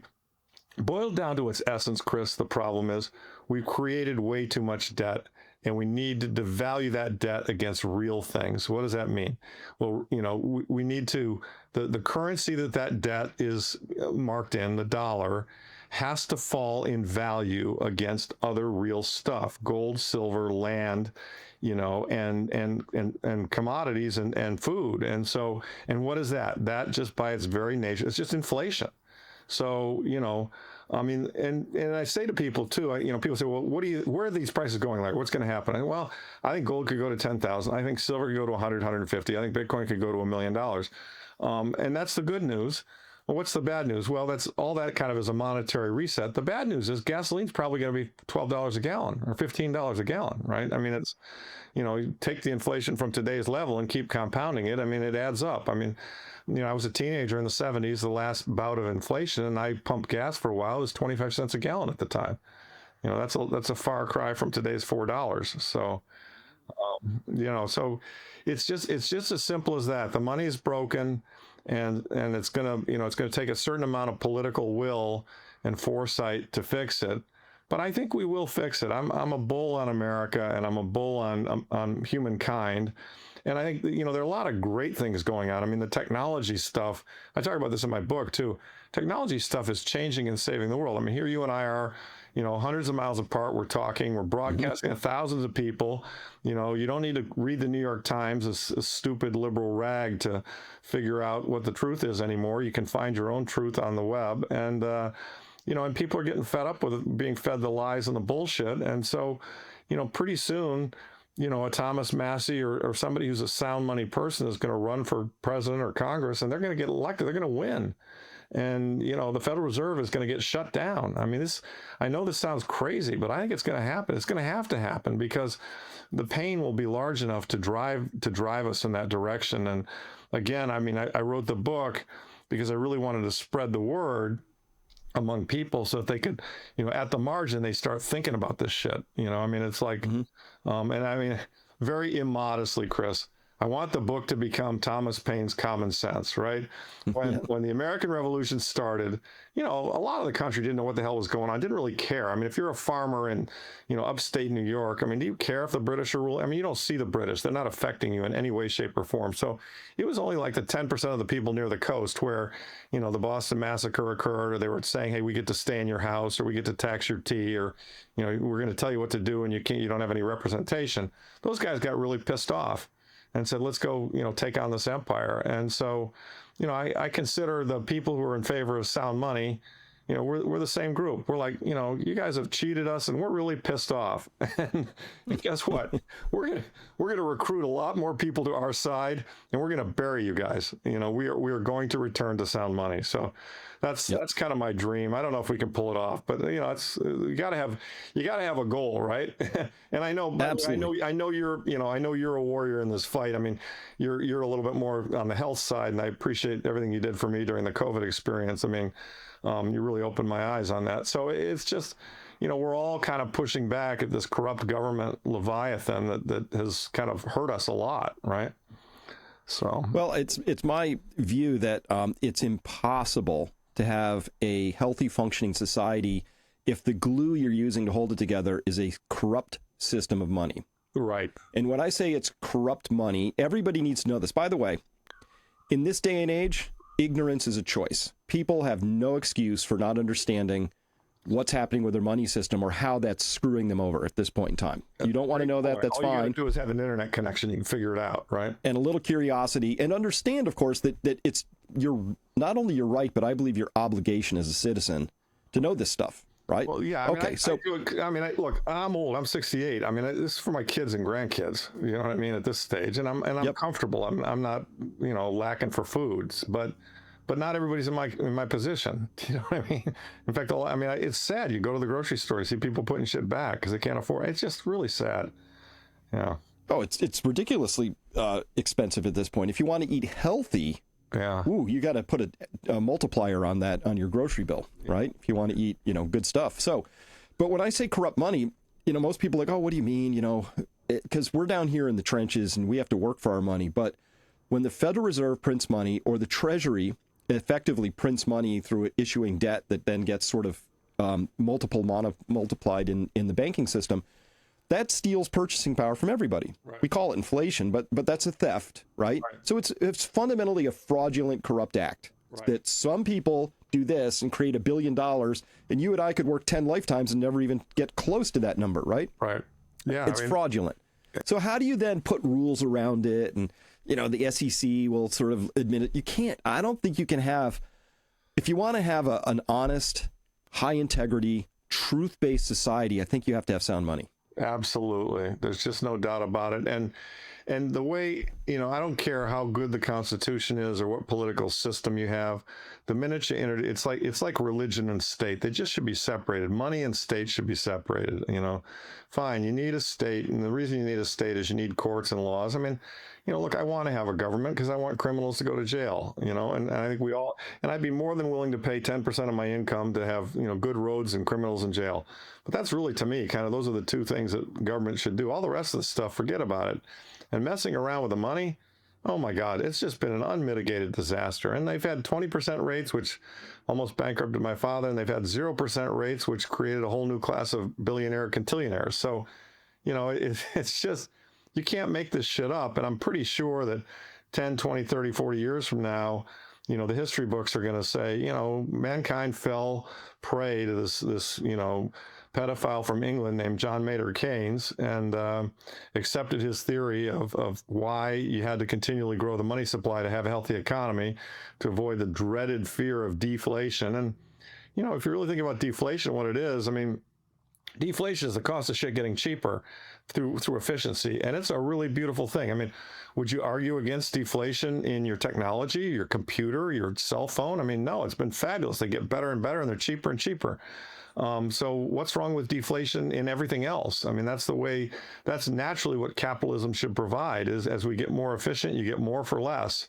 boiled down to its essence, Chris, the problem is we've created way too much debt, and we need to devalue that debt against real things. What does that mean? Well, we need to, the currency that debt is marked in, the dollar, has to fall in value against other real stuff, gold, silver, land, and commodities and food. And so, and what is that? That just by its very nature, it's just inflation. So, I mean, and I say to people too, people say, well, where are these prices going? Like, what's going to happen? Well, I think gold could go to 10,000. I think silver could go to 100, 150. I think Bitcoin could go to $1 million. And that's the good news. Well, what's the bad news? Well, that's all that kind of is a monetary reset. The bad news is gasoline's probably going to be $12 a gallon or $15 a gallon, right? I mean, it's, you take the inflation from today's level and keep compounding it. I mean, it adds up. I mean, I was a teenager in the 70s, the last bout of inflation, and I pumped gas for a while. It was 25 cents a gallon at the time. That's a far cry from today's $4. So, so it's just as simple as that. The money is broken. And it's gonna take a certain amount of political will and foresight to fix it, but I think we will fix it. I'm a bull on America, and I'm a bull on humankind, and I think there are a lot of great things going on. I mean, the technology stuff. I talk about this in my book too. Technology stuff is changing and saving the world. I mean, here you and I are, hundreds of miles apart. We're talking, we're broadcasting to thousands of people. You don't need to read the New York Times, a stupid liberal rag, to figure out what the truth is anymore. You can find your own truth on the web. And, and people are getting fed up with being fed the lies and the bullshit. And so, pretty soon, a Thomas Massey or somebody who's a sound money person is going to run for president or Congress, and they're going to get elected. They're going to win. And, the Federal Reserve is going to get shut down. I mean, I know this sounds crazy, but I think it's going to happen. It's going to have to happen because the pain will be large enough to drive us in that direction. And again, I mean, I wrote the book because I really wanted to spread the word among people so that they could, at the margin, they start thinking about this shit. I mean, it's like, and I mean, very immodestly, Chris, I want the book to become Thomas Paine's Common Sense, right? When the American Revolution started, a lot of the country didn't know what the hell was going on, didn't really care. I mean, if you're a farmer in, upstate New York, I mean, do you care if the British are ruling? I mean, you don't see the British. They're not affecting you in any way, shape, or form. So it was only like the 10% of the people near the coast where, the Boston Massacre occurred, or they were saying, hey, we get to stay in your house, or we get to tax your tea, or, we're going to tell you what to do, and you don't have any representation. Those guys got really pissed off and said, let's go, take on this empire. And so, I consider the people who are in favor of sound money, we're the same group. We're like, you guys have cheated us and we're really pissed off. And guess what? We're gonna recruit a lot more people to our side, and we're gonna bury you guys. We are going to return to sound money. So that's kind of my dream. I don't know if we can pull it off, but it's you gotta have a goal, right? And I know, Absolutely. I know you're a warrior in this fight. I mean, you're a little bit more on the health side, and I appreciate everything you did for me during the COVID experience. I mean, you really opened my eyes on that. So it's just, we're all kind of pushing back at this corrupt government Leviathan that has kind of hurt us a lot, right? So, well, it's my view that it's impossible to have a healthy functioning society if the glue you're using to hold it together is a corrupt system of money. Right. And when I say it's corrupt money, everybody needs to know this. By the way, in this day and age, ignorance is a choice. People have no excuse for not understanding what's happening with their money system or how that's screwing them over at this point in time. You don't want to know that, that's fine. All you got to do is have an internet connection. You can figure it out, right? And a little curiosity, and understand, of course, that it's not only your right, but I believe your obligation as a citizen to know this stuff, right? Well, yeah. Look, I'm old. I'm 68. I mean, this is for my kids and grandkids. You know what I mean? At this stage, and I'm comfortable. I'm not lacking for foods, but not everybody's in my position. You know what I mean? In fact, it's sad. You go to the grocery store, you see people putting shit back because they can't afford it. It's just really sad. Yeah. Oh, it's ridiculously expensive at this point. If you want to eat healthy, you got to put a multiplier on that on your grocery bill, right? If you want to eat, good stuff. So, but when I say corrupt money, most people are like, oh, what do you mean? Because we're down here in the trenches and we have to work for our money. But when the Federal Reserve prints money, or the Treasury effectively prints money through issuing debt that then gets sort of multiplied in the banking system, that steals purchasing power from everybody. Right. We call it inflation, but that's a theft, right? So it's fundamentally a fraudulent, corrupt act. That some people do this and create $1 billion, and you and I could work 10 lifetimes and never even get close to that number, right? Right. Yeah. It's fraudulent. So how do you then put rules around it? And the SEC will sort of admit it. You can't. I don't think you can have, if you want to have an honest, high integrity, truth-based society, I think you have to have sound money. Absolutely. There's just no doubt about it. And the way, I don't care how good the Constitution is or what political system you have. The minute you enter, it's like religion and state. They just should be separated. Money and state should be separated. Fine, you need a state, and the reason you need a state is you need courts and laws. I mean, look, I want to have a government because I want criminals to go to jail. And I think we all, and I'd be more than willing to pay 10% of my income to have good roads and criminals in jail. But that's really, to me, kind of those are the two things that government should do. All the rest of the stuff, forget about it. And messing around with the money, oh my God, it's just been an unmitigated disaster. And they've had 20% rates, which almost bankrupted my father, and they've had 0% rates, which created a whole new class of billionaire cantillionaires. So, it's just, you can't make this shit up. And I'm pretty sure that 10, 20, 30, 40 years from now, the history books are going to say, mankind fell prey to this pedophile from England named John Maynard Keynes, and accepted his theory of why you had to continually grow the money supply to have a healthy economy, to avoid the dreaded fear of deflation. And, if you really think about deflation, what it is, I mean, deflation is the cost of shit getting cheaper through efficiency, and it's a really beautiful thing. I mean, would you argue against deflation in your technology, your computer, your cell phone? I mean, no, it's been fabulous. They get better and better, and they're cheaper and cheaper. So what's wrong with deflation in everything else? I mean, that's naturally what capitalism should provide, is as we get more efficient, you get more for less.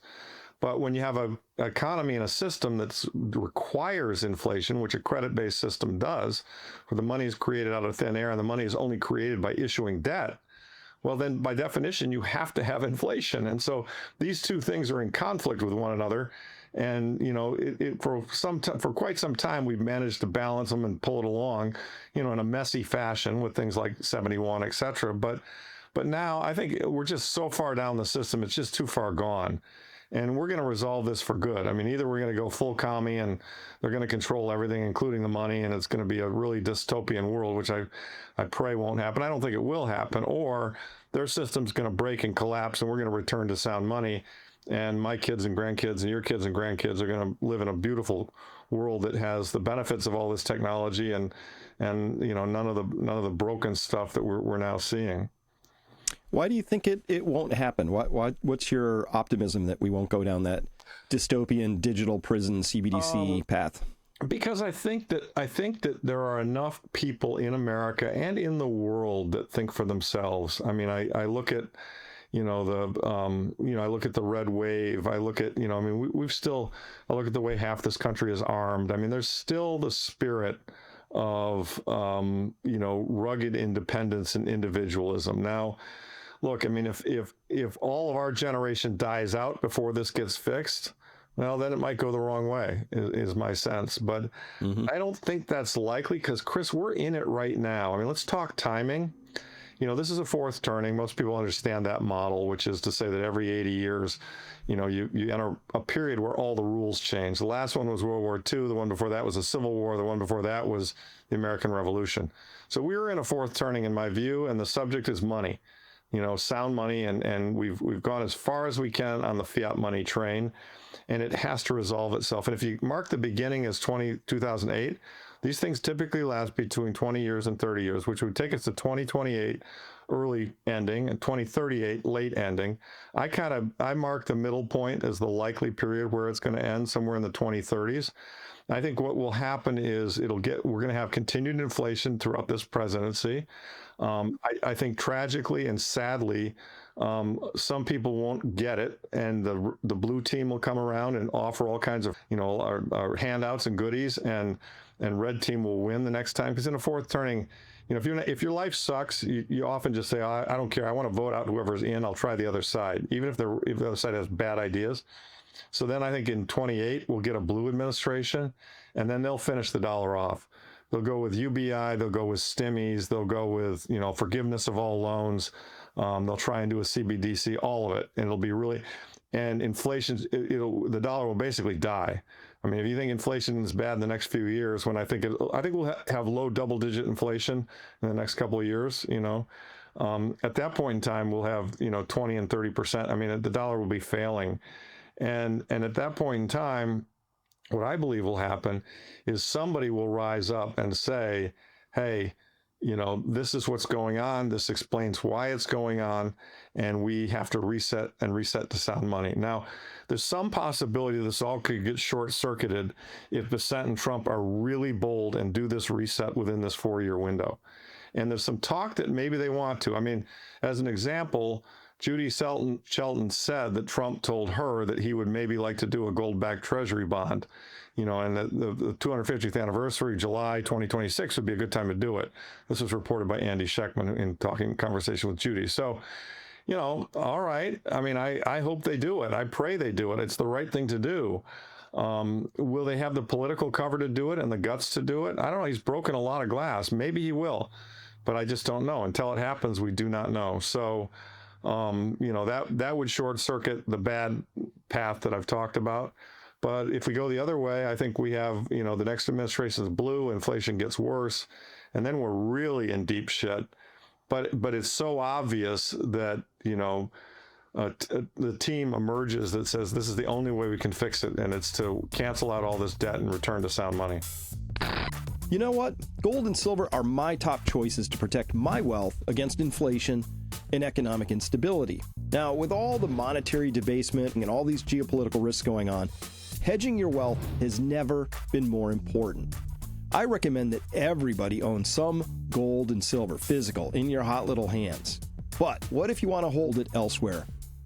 But when you have an economy and a system that requires inflation, which a credit-based system does, where the money is created out of thin air and the money is only created by issuing debt, well, then by definition, you have to have inflation. And so these two things are in conflict with one another. And, for quite some time, we've managed to balance them and pull it along, in a messy fashion with things like 71, et cetera. But now I think we're just so far down the system, it's just too far gone. And we're going to resolve this for good. I mean, either we're going to go full commie and they're going to control everything, including the money, and it's going to be a really dystopian world, which I pray won't happen. I don't think it will happen. Or their system's going to break and collapse, and we're going to return to sound money. And my kids and grandkids and your kids and grandkids are going to live in a beautiful world that has the benefits of all this technology and none of the broken stuff that we're now seeing. Why do you think it won't happen? What's your optimism that we won't go down that dystopian digital prison CBDC path? Because I think that there are enough people in America and in the world that think for themselves. I mean, I look at I look at the red wave. I look at, I look at the way half this country is armed. I mean, there's still the spirit of, rugged independence and individualism. Now, look, I mean, if all of our generation dies out before this gets fixed, well, then it might go the wrong way, is my sense. But I don't think that's likely because, Chris, we're in it right now. I mean, let's talk timing. This is a fourth turning. Most people understand that model, which is to say that every 80 years, you enter a period where all the rules change. The last one was World War II. The one before that was the Civil War. The one before that was the American Revolution. So we're in a fourth turning, in my view, and the subject is money. Sound money, and we've gone as far as we can on the fiat money train, and it has to resolve itself. And if you mark the beginning as 2008, these things typically last between 20 years and 30 years, which would take us to 2028 early ending and 2038 late ending. I mark the middle point as the likely period where it's going to end somewhere in the 2030s. I think what will happen is we're going to have continued inflation throughout this presidency. I think tragically and sadly, some people won't get it, and the blue team will come around and offer all kinds of our handouts and goodies, and red team will win the next time. Because in a fourth turning, if your life sucks, you often just say, I don't care, I want to vote out whoever's in, I'll try the other side, even if the other side has bad ideas. So then I think in 28 we'll get a blue administration, and then they'll finish the dollar off. They'll go with UBI, they'll go with stimmies, they'll go with forgiveness of all loans. They'll try and do a CBDC, all of it, and it'll be really. And inflation, the dollar will basically die. I mean, if you think inflation is bad in the next few years, I think we'll have low double-digit inflation in the next couple of years. At that point in time, we'll have 20 and 30%. I mean, the dollar will be failing, and at that point in time, what I believe will happen is somebody will rise up and say, hey, this is what's going on. This explains why it's going on. And we have to reset to sound money. Now, there's some possibility this all could get short-circuited if Bissett and Trump are really bold and do this reset within this 4-year window. And there's some talk that maybe they want to. I mean, as an example, Judy Shelton said that Trump told her that he would maybe like to do a gold-backed treasury bond, and the 250th anniversary, July 2026, would be a good time to do it. This was reported by Andy Schectman in conversation with Judy. So, all right. I mean, I hope they do it. I pray they do it. It's the right thing to do. Will they have the political cover to do it and the guts to do it? I don't know. He's broken a lot of glass. Maybe he will, but I just don't know. Until it happens, we do not know. So, that would short circuit the bad path that I've talked about. But if we go the other way, I think we have, the next administration is blue, inflation gets worse, and then we're really in deep shit. But it's so obvious that, the team emerges that says this is the only way we can fix it, and it's to cancel out all this debt and return to sound money. You know what? Gold and silver are my top choices to protect my wealth against inflation and economic instability. Now, with all the monetary debasement and all these geopolitical risks going on, hedging your wealth has never been more important. I recommend that everybody own some gold and silver, physical, in your hot little hands. But what if you want to hold it elsewhere?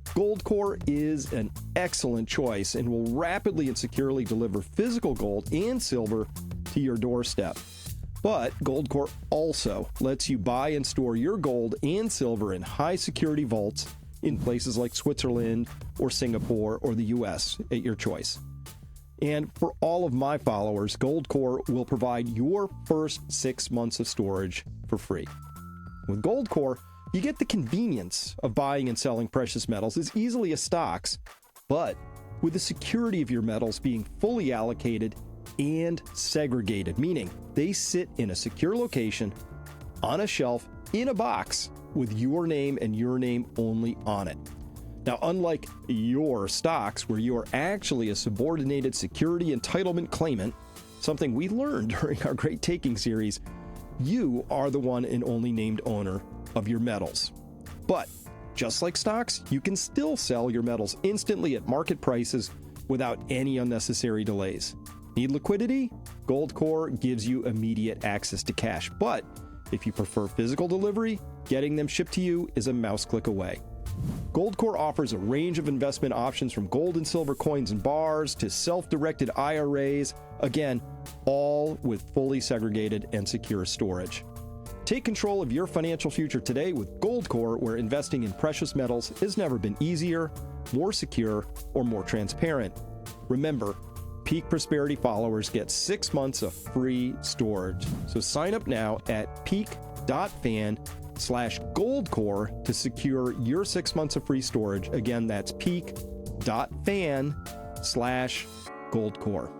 Goldcore is an excellent choice and will rapidly and securely deliver physical gold and silver to your doorstep. But Goldcore also lets you buy and store your gold and silver in high security vaults in places like Switzerland or Singapore or the US at your choice. And for all of my followers, Goldcore will provide your first 6 months of storage for free. With Goldcore, you get the convenience of buying and selling precious metals as easily as stocks, but with the security of your metals being fully allocated and segregated, meaning they sit in a secure location, on a shelf, in a box, with your name and your name only on it. Now, unlike your stocks, where you are actually a subordinated security entitlement claimant, something we learned during our Great Taking series, you are the one and only named owner of your metals. But just like stocks, you can still sell your metals instantly at market prices without any unnecessary delays. Need liquidity? Goldcore gives you immediate access to cash. But if you prefer physical delivery, getting them shipped to you is a mouse click away. Goldcore offers a range of investment options from gold and silver coins and bars to self-directed IRAs, again, all with fully segregated and secure storage. Take control of your financial future today with Goldcore, where investing in precious metals has never been easier, more secure, or more transparent. Remember, Peak Prosperity followers get 6 months of free storage. So sign up now at peak.fan/Goldcore to secure your 6 months of free storage. Again, that's peak.fan/Goldcore.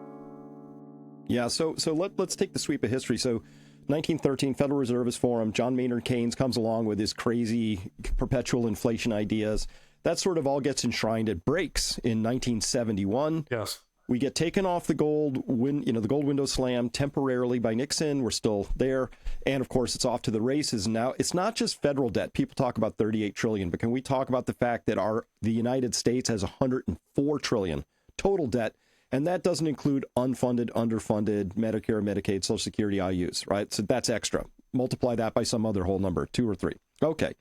Yeah, so let's take the sweep of history. So 1913, Federal Reserve is formed. John Maynard Keynes comes along with his crazy perpetual inflation ideas. That sort of all gets enshrined. It breaks in 1971. Yes. We get taken off the gold window slam temporarily by Nixon. We're still there. And of course, it's off to the races. Now, it's not just federal debt. People talk about 38 trillion, but can we talk about the fact that the United States has 104 trillion total debt? And that doesn't include unfunded, underfunded Medicare, Medicaid, Social Security IUs, right? So that's extra. Multiply that by some other whole number, 2 or 3. Okay.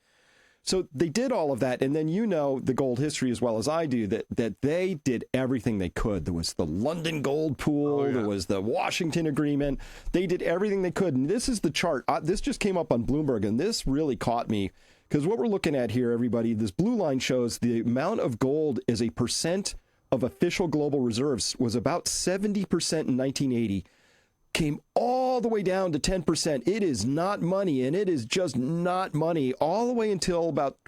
So they did all of that. And then you know the gold history as well as I do, that they did everything they could. There was the London Gold Pool. There was the Washington Agreement. They did everything they could. And this is the chart. This just came up on Bloomberg, and this really caught me. Because what we're looking at here, everybody, this blue line shows the amount of gold as a percent of official global reserves was about 70% in 1980, came all the way down to 10%. It is not money, and it is just not money all the way until about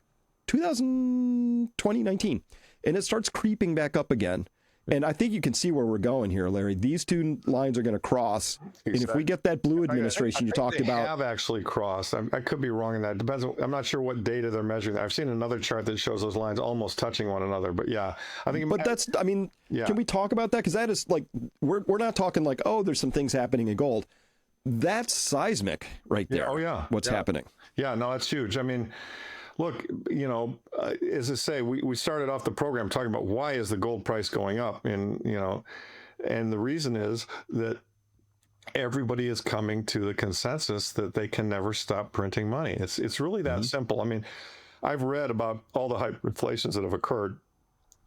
2019. And it starts creeping back up again. And I think you can see where we're going here, Larry. These two lines are going to cross. Exactly. And if we get that blue administration you talked about. They have actually crossed. I could be wrong in that. Depends. I'm not sure what data they're measuring. I've seen another chart that shows those lines almost touching one another. But yeah, I think. But that's, I mean, can we talk about that? Because that is like, we're not talking like, oh, there's some things happening in gold. That's seismic right there. Yeah. Oh, yeah. What's happening. Yeah, no, that's huge. I mean, look, as I say, we started off the program talking about why is the gold price going up? And, and the reason is that everybody is coming to the consensus that they can never stop printing money. It's really that simple. I mean, I've read about all the hyperinflations that have occurred.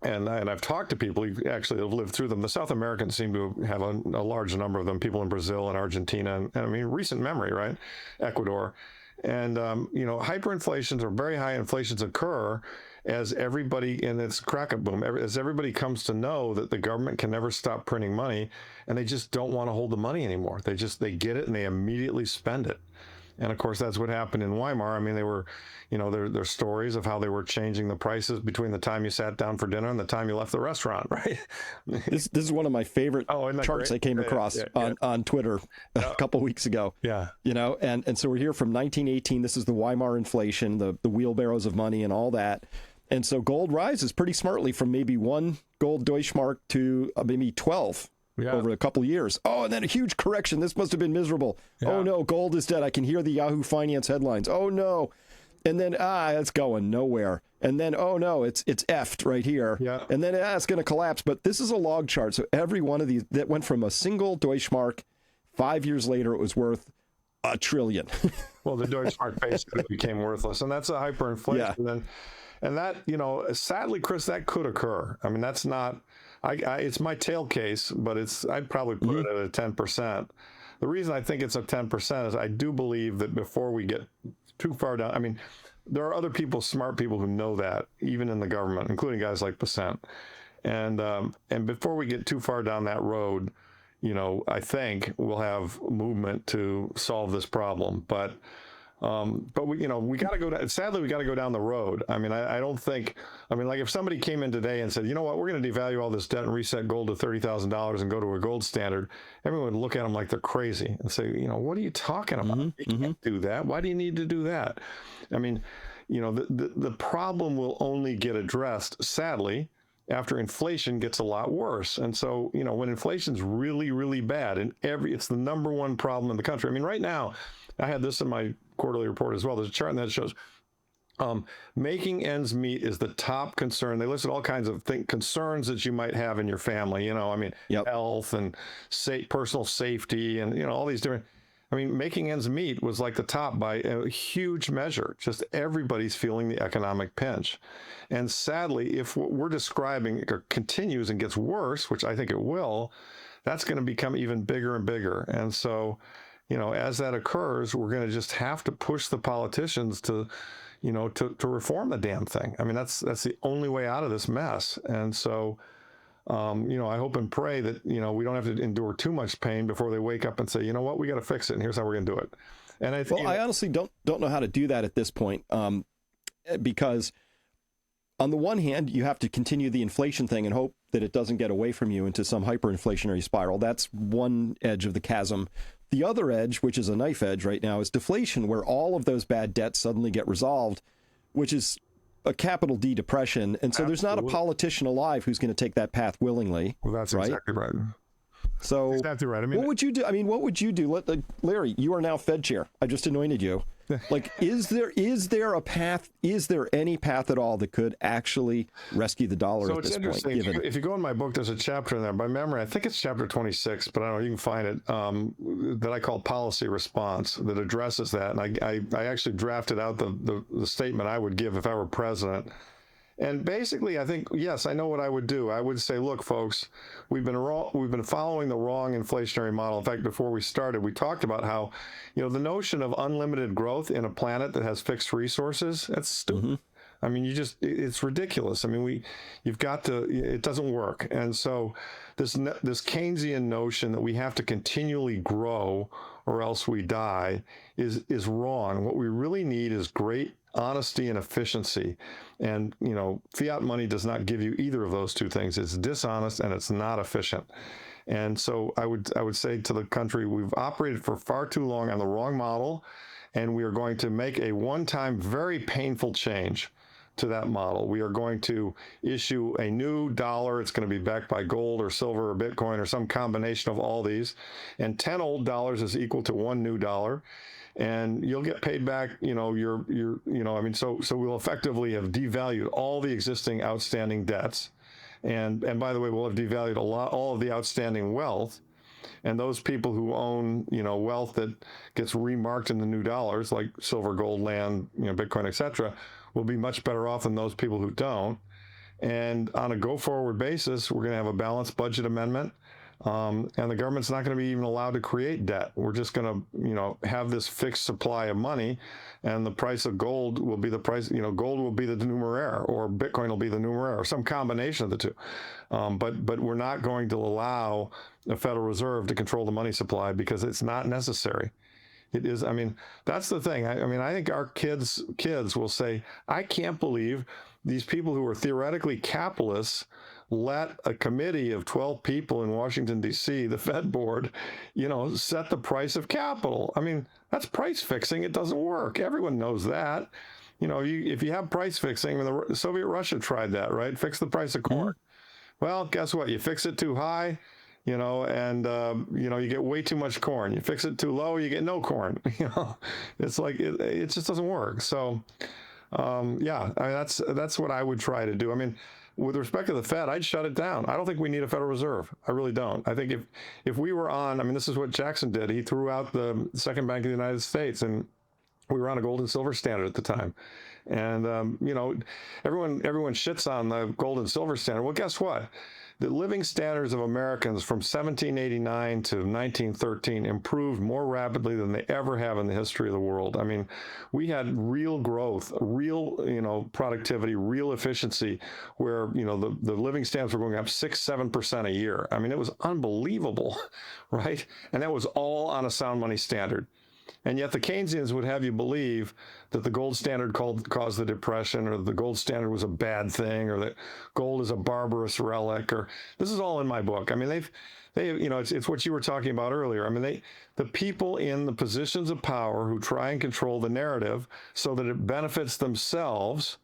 And I've talked to people who actually have lived through them. The South Americans seem to have a large number of them, people in Brazil and Argentina, and I mean, recent memory, right? Ecuador. And, hyperinflations or very high inflations occur as everybody, and it's crack a boom, as everybody comes to know that the government can never stop printing money, and they just don't want to hold the money anymore. They get it and they immediately spend it. And of course, that's what happened in Weimar. I mean, they were, there's stories of how they were changing the prices between the time you sat down for dinner and the time you left the restaurant, right? This is one of my favorite charts I came across on Twitter a couple of weeks ago. Yeah. And so we're here from 1918. This is the Weimar inflation, the wheelbarrows of money and all that. And so gold rises pretty smartly from maybe 1 gold Deutschmark to maybe 12. Over a couple of years. Oh, and then a huge correction. This must have been miserable. Yeah. Oh, no, gold is dead. I can hear the Yahoo Finance headlines. Oh, no. And then, it's going nowhere. And then, oh, no, it's effed right here. Yeah. And then, it's going to collapse. But this is a log chart. So every one of these, that went from a single Deutschmark, 5 years later, it was worth $1 trillion. Well, the Deutschmark basically became worthless. And that's a hyperinflation. Yeah. And that, sadly, Chris, that could occur. I mean, that's not... it's my tail case, but I'd probably put it at a 10%. the reason I think it's a 10% is I do believe that before we get too far down, I mean, there are other people, smart people who know that, even in the government, including guys like Passant. And before we get too far down that road, I think we'll have movement to solve this problem. But we got to go down. Sadly, we got to go down the road. I mean, I don't think. I mean, like if somebody came in today and said, you know what, we're going to devalue all this debt and reset gold to $30,000 and go to a gold standard, everyone would look at them like they're crazy and say, what are you talking about? You can't do that. Why do you need to do that? I mean, the problem will only get addressed, sadly, after inflation gets a lot worse. And so, when inflation's really, really bad, and it's the number one problem in the country. I mean, right now, I had this in my quarterly report as well. There's a chart that shows making ends meet is the top concern. They listed all kinds of concerns that you might have in your family. Health and personal safety, and all these different. I mean, making ends meet was like the top by a huge measure. Just everybody's feeling the economic pinch. And sadly, if what we're describing continues and gets worse, which I think it will, that's going to become even bigger and bigger. And so, as that occurs, we're going to just have to push the politicians to reform the damn thing. I mean, that's the only way out of this mess. And so, I hope and pray that, we don't have to endure too much pain before they wake up and say, you know what, we got to fix it, and here's how we're going to do it. And I honestly don't know how to do that at this point, because on the one hand, you have to continue the inflation thing and hope that it doesn't get away from you into some hyperinflationary spiral. That's one edge of the chasm. The other edge, which is a knife edge right now, is deflation, where all of those bad debts suddenly get resolved, which is a capital D depression. And so there's not a politician alive who's going to take that path willingly. Well, that's right? Exactly right. So exactly right. I mean, what would you do? I mean, what would you do? Larry, you are now Fed chair. I just anointed you. Like, is there a path? Is there any path at all that could actually rescue the dollar so at this point? So it's interesting. If you go in my book, there's a chapter in there. By memory, I think it's chapter 26, but I don't know. You can find it that I call policy response that addresses that. And I actually drafted out the statement I would give if I were president. And basically, I think, yes, I know what I would do. I would say, look, folks, we've been following the wrong inflationary model. In fact, before we started, we talked about how, the notion of unlimited growth in a planet that has fixed resources, that's stupid. Mm-hmm. I mean, it's ridiculous. I mean, it doesn't work. And so this Keynesian notion that we have to continually grow or else we die is wrong. What we really need is great honesty and efficiency. And, fiat money does not give you either of those two things. It's dishonest and it's not efficient. And so I would say to the country, we've operated for far too long on the wrong model, and we are going to make a one-time, very painful change to that model. We are going to issue a new dollar. It's going to be backed by gold or silver or Bitcoin or some combination of all these. And 10 old dollars is equal to one new dollar. And you'll get paid back, so we'll effectively have devalued all the existing outstanding debts. And by the way, we'll have devalued all of the outstanding wealth. And those people who own, wealth that gets remarked in the new dollars, like silver, gold, land, Bitcoin, etc., will be much better off than those people who don't. And on a go-forward basis, we're going to have a balanced budget amendment. And the government's not going to be even allowed to create debt. We're just going to, have this fixed supply of money, and the price of gold will be the price, gold will be the numeraire, or Bitcoin will be the numeraire, or some combination of the two. But we're not going to allow the Federal Reserve to control the money supply because it's not necessary. It is, that's the thing. I think our kids will say, I can't believe these people who are theoretically capitalists let a committee of 12 people in Washington, D.C., the Fed board, set the price of capital. That's price fixing. It doesn't work. Everyone knows that. If you have price fixing, the Soviet Russia tried that, right? Fix the price of corn. Mm-hmm. Well, guess what? You fix it too high, you get way too much corn. You fix it too low, you get no corn. It's like, it just doesn't work. So, that's what I would try to do. With respect to the Fed, I'd shut it down. I don't think we need a Federal Reserve. I really don't. I think if we were on, this is what Jackson did. He threw out the second bank of the United States, and we were on a gold and silver standard at the time. And everyone shits on the gold and silver standard. Well, guess what? The living standards of Americans from 1789 to 1913 improved more rapidly than they ever have in the history of the world. I mean, we had real growth, real, productivity, real efficiency, where, the living standards were going up 6-7% a year. I mean, it was unbelievable, right? And that was all on a sound money standard. And yet the Keynesians would have you believe that the gold standard caused the depression, or the gold standard was a bad thing, or that gold is a barbarous relic, or this is all in my book. I mean, it's what you were talking about earlier. I mean, the people in the positions of power who try and control the narrative so that it benefits themselves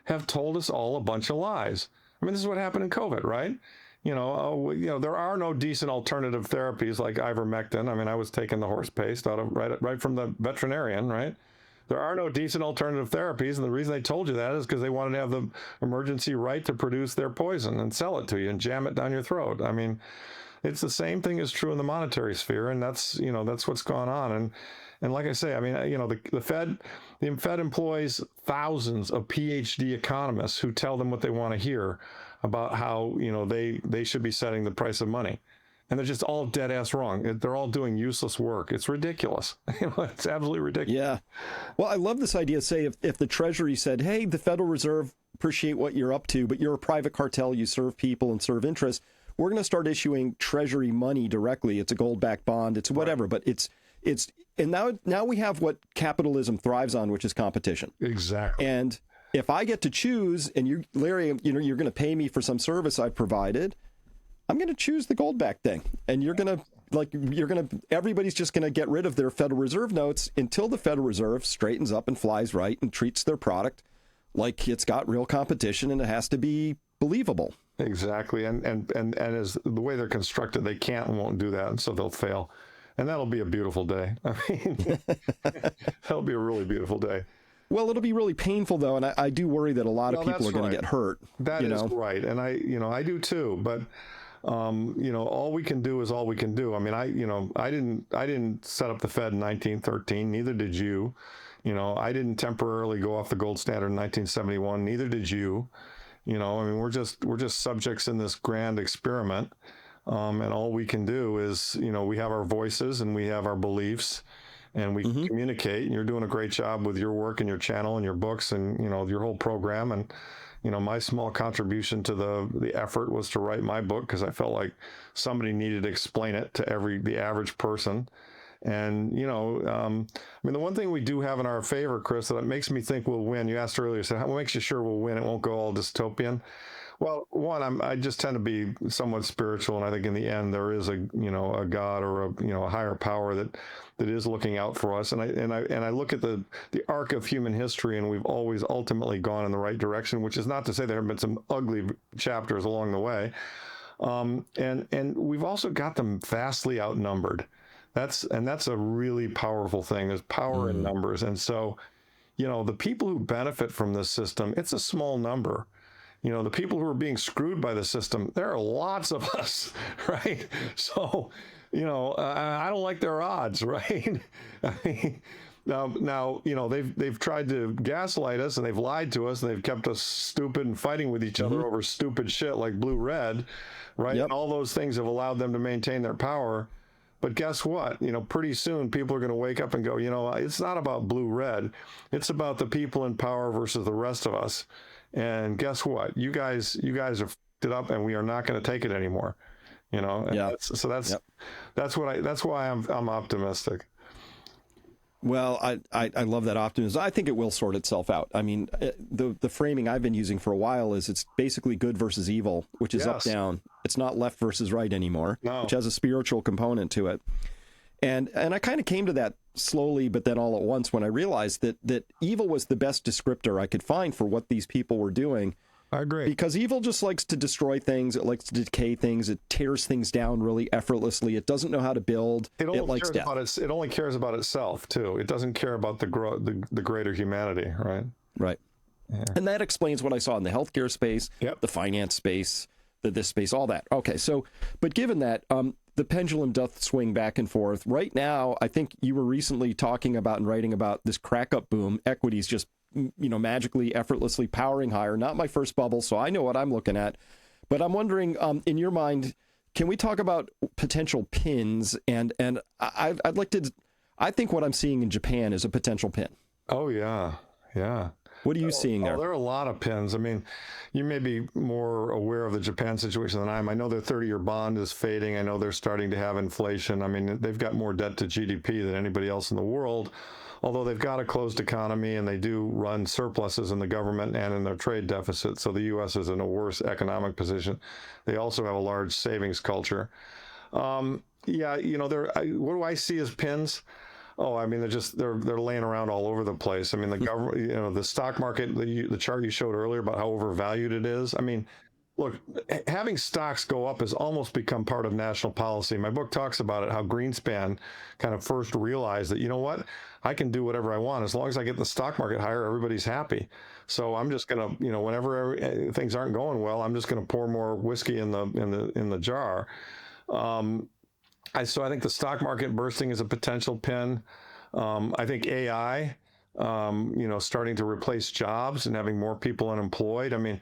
have told us all a bunch of lies. I mean, this is what happened in COVID, right? There are no decent alternative therapies like ivermectin. I mean, I was taking the horse paste out of right from the veterinarian, right? There are no decent alternative therapies, and the reason they told you that is because they wanted to have the emergency right to produce their poison and sell it to you and jam it down your throat. I mean, it's the same thing is true in the monetary sphere, and that's what's gone on. And like I say, I mean, the Fed employs thousands of PhD economists who tell them what they want to hear about how, they should be setting the price of money. And they're just all dead ass wrong. They're all doing useless work. It's ridiculous. It's absolutely ridiculous. Yeah. Well, I love this idea. Say if the Treasury said, hey, the Federal Reserve, appreciate what you're up to, but you're a private cartel, you serve people and serve interests. We're going to start issuing Treasury money directly. It's a gold-backed bond. It's whatever, right. But and now we have what capitalism thrives on, which is competition. Exactly. And if I get to choose, and you, Larry, you're going to pay me for some service I've provided, I'm going to choose the gold-backed thing. And everybody's just going to get rid of their Federal Reserve notes until the Federal Reserve straightens up and flies right and treats their product like it's got real competition and it has to be believable. Exactly. And as the way they're constructed, they can't and won't do that. And so they'll fail. And that'll be a beautiful day. I mean, that'll be a really beautiful day. Well, it'll be really painful, though, and I do worry that a lot of people are going to get hurt. That is right, and I do too. But all we can do is all we can do. I mean, I didn't set up the Fed in 1913. Neither did you. I didn't temporarily go off the gold standard in 1971. Neither did you. I mean, we're just subjects in this grand experiment, and all we can do is we have our voices and we have our beliefs. And we communicate, and you're doing a great job with your work and your channel and your books and, your whole program. And, my small contribution to the effort was to write my book because I felt like somebody needed to explain it to the average person. And, I mean, the one thing we do have in our favor, Chris, that makes me think we'll win. You asked earlier, so what makes you sure we'll win? It won't go all dystopian. Well, one, I just tend to be somewhat spiritual, and I think in the end there is a God or a higher power that is looking out for us. And I look at the arc of human history, and we've always ultimately gone in the right direction. Which is not to say there have been some ugly chapters along the way, and we've also got them vastly outnumbered. That's a really powerful thing. There's power in numbers, and so the people who benefit from this system, it's a small number. The people who are being screwed by the system, there are lots of us, right? So, I don't like their odds, right? I mean, now, they've tried to gaslight us and they've lied to us and they've kept us stupid and fighting with each other over stupid shit like blue-red, right? Yep. And all those things have allowed them to maintain their power. But guess what? pretty soon people are going to wake up and go, it's not about blue-red. It's about the people in power versus the rest of us. And guess what? You guys have f***ed it up, and we are not going to take it anymore. And yeah. That's why I'm optimistic. Well, I love that optimism. I think it will sort itself out. I mean, the framing I've been using for a while is it's basically good versus evil, which is up down. It's not left versus right anymore, which has a spiritual component to it. And I kind of came to that slowly, but then all at once when I realized that evil was the best descriptor I could find for what these people were doing. I agree. Because evil just likes to destroy things. It likes to decay things. It tears things down really effortlessly. It doesn't know how to build. It likes death. It only cares about itself, too. It doesn't care about the greater humanity, right? Right. Yeah. And that explains what I saw in the healthcare space, the finance space, this space, all that. Okay, so, but given that, the pendulum doth swing back and forth. Right now, I think you were recently talking about and writing about this crack-up boom. Equities just magically, effortlessly powering higher. Not my first bubble, so I know what I'm looking at. But I'm wondering, in your mind, can we talk about potential pins? And I'd like to. I think what I'm seeing in Japan is a potential pin. Oh yeah, yeah. What are you seeing there? There are a lot of pins. I mean, you may be more aware of the Japan situation than I am. I know their 30-year bond is fading. I know they're starting to have inflation. I mean, they've got more debt to GDP than anybody else in the world, although they've got a closed economy and they do run surpluses in the government and in their trade deficit. So the U.S. is in a worse economic position. They also have a large savings culture. What do I see as pins? Oh, I mean, they're laying around all over the place. I mean, the government, the stock market, the chart you showed earlier about how overvalued it is. I mean, look, having stocks go up has almost become part of national policy. My book talks about it, how Greenspan kind of first realized that, you know what, I can do whatever I want. As long as I get the stock market higher, everybody's happy. So I'm just going to, whenever things aren't going well, I'm just going to pour more whiskey in the jar. So I think the stock market bursting is a potential pin. I think AI, starting to replace jobs and having more people unemployed. I mean,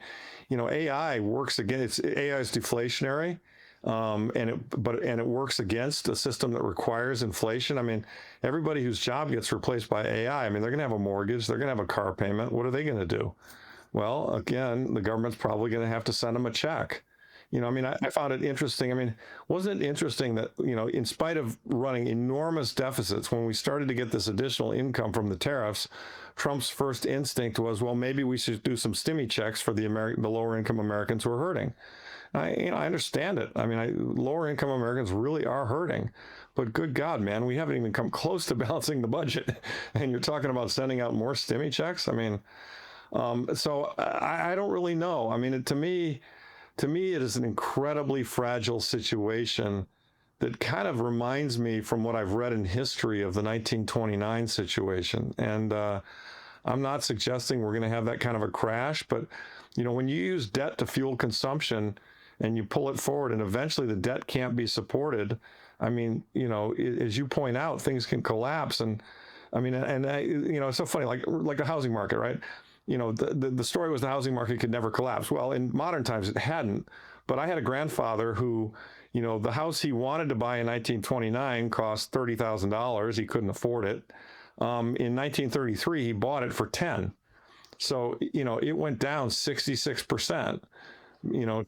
AI works against, AI is deflationary, and it works against a system that requires inflation. I mean, everybody whose job gets replaced by AI, I mean, they're going to have a mortgage, they're going to have a car payment. What are they going to do? Well, again, the government's probably going to have to send them a check. I found it interesting. I mean, wasn't it interesting that, in spite of running enormous deficits, when we started to get this additional income from the tariffs, Trump's first instinct was, well, maybe we should do some stimmy checks for the lower income Americans who are hurting. I understand it. I mean, lower income Americans really are hurting, but good God, man, we haven't even come close to balancing the budget. And you're talking about sending out more stimmy checks. I mean, so I don't really know. I mean, to me, it is an incredibly fragile situation that kind of reminds me from what I've read in history of the 1929 situation. And I'm not suggesting we're going to have that kind of a crash, but, when you use debt to fuel consumption and you pull it forward and eventually the debt can't be supported, I mean, as you point out, things can collapse. And I mean, it's so funny, like the housing market, right? The story was the housing market could never collapse. Well, in modern times, it hadn't. But I had a grandfather who, the house he wanted to buy in 1929 cost $30,000. He couldn't afford it. In 1933, he bought it for 10. So, it went down 66%,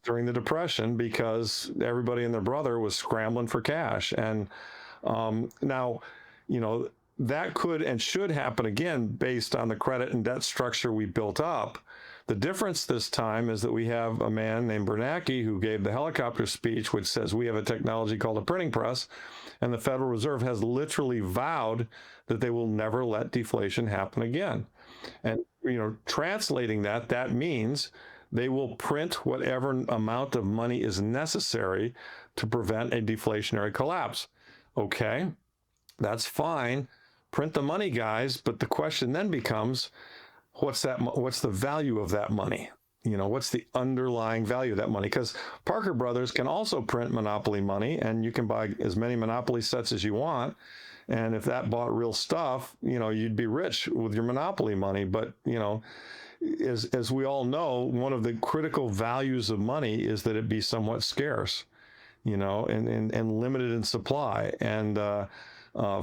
during the Depression because everybody and their brother was scrambling for cash. And now, that could and should happen again based on the credit and debt structure we built up. The difference this time is that we have a man named Bernanke who gave the helicopter speech, which says we have a technology called a printing press, and the Federal Reserve has literally vowed that they will never let deflation happen again. And, translating that means they will print whatever amount of money is necessary to prevent a deflationary collapse. Okay, that's fine. Print the money, guys, but the question then becomes, what's the value of that money? What's the underlying value of that money? Because Parker Brothers can also print monopoly money, and you can buy as many monopoly sets as you want. And if that bought real stuff, you'd be rich with your monopoly money. But, as we all know, one of the critical values of money is that it be somewhat scarce, and limited in supply. And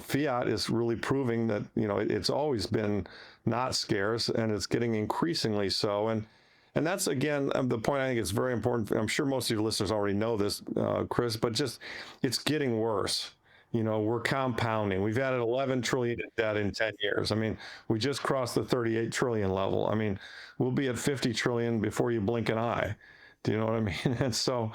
fiat is really proving that, it's always been not scarce, and it's getting increasingly so. And that's, again, the point I think is very important. I'm sure most of your listeners already know this, Chris, but just it's getting worse. We're compounding. We've added 11 trillion in debt in 10 years. I mean, we just crossed the 38 trillion level. I mean, we'll be at 50 trillion before you blink an eye. Do you know what I mean? And so,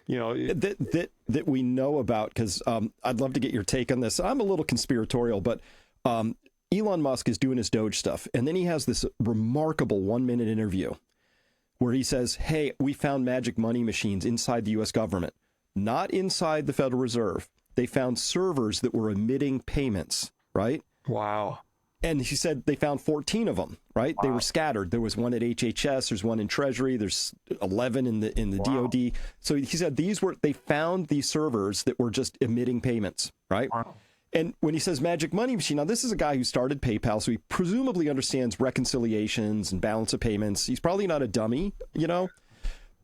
that we know about, because I'd love to get your take on this. I'm a little conspiratorial, but Elon Musk is doing his Doge stuff, and then he has this remarkable 1-minute interview where he says, hey, we found magic money machines inside the U.S. government, not inside the Federal Reserve. They found servers that were emitting payments, right? Wow. And he said they found 14 of them, right? Wow. They were scattered. There was one at HHS, there's one in Treasury, there's 11 in the wow. DOD. So he said they found these servers that were just emitting payments, right? Wow. And when he says magic money machine, now this is a guy who started PayPal, so he presumably understands reconciliations and balance of payments. He's probably not a dummy,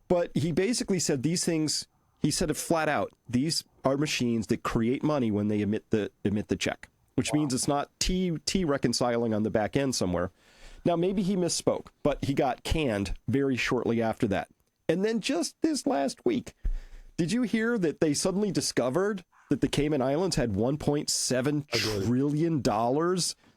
but he basically said these things, he said it flat out. These are machines that create money when they emit the check, which means it's not T reconciling on the back end somewhere. Now, maybe he misspoke, but he got canned very shortly after that. And then just this last week, did you hear that they suddenly discovered that the Cayman Islands had $1.7 trillion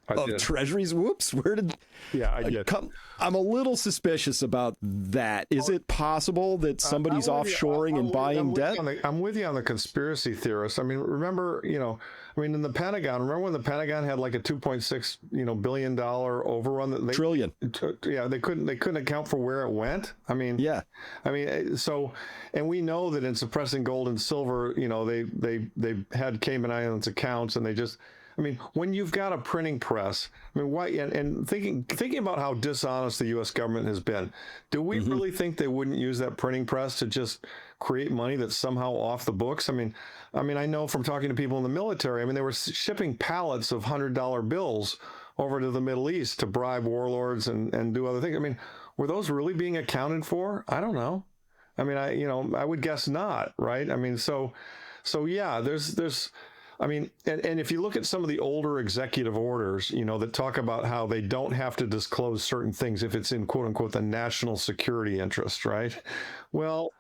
of treasuries? Whoops, where did I come? I'm a little suspicious about that. Is it possible that somebody's offshoring and buying debt? I'm with you on the conspiracy theorists. I mean, remember, in the Pentagon, remember when the Pentagon had like a $2.6 billion overrun? Trillion. They couldn't account for where it went. So, and we know that in suppressing gold and silver, they had Cayman Islands accounts, and they just. When you've got a printing press, why? And thinking about how dishonest the U.S. government has been, do we really think they wouldn't use that printing press to just create money that's somehow off the books? I know from talking to people in the military, they were shipping pallets of $100 bills over to the Middle East to bribe warlords and do other things. Were those really being accounted for? I don't know. I would guess not, right? So yeah, there's. And if you look at some of the older executive orders, that talk about how they don't have to disclose certain things if it's in quote unquote the national security interest, right? Well,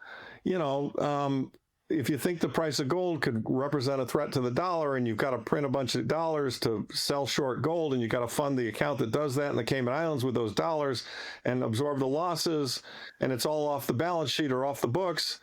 if you think the price of gold could represent a threat to the dollar, and you've got to print a bunch of dollars to sell short gold, and you've got to fund the account that does that in the Cayman Islands with those dollars and absorb the losses, and it's all off the balance sheet or off the books.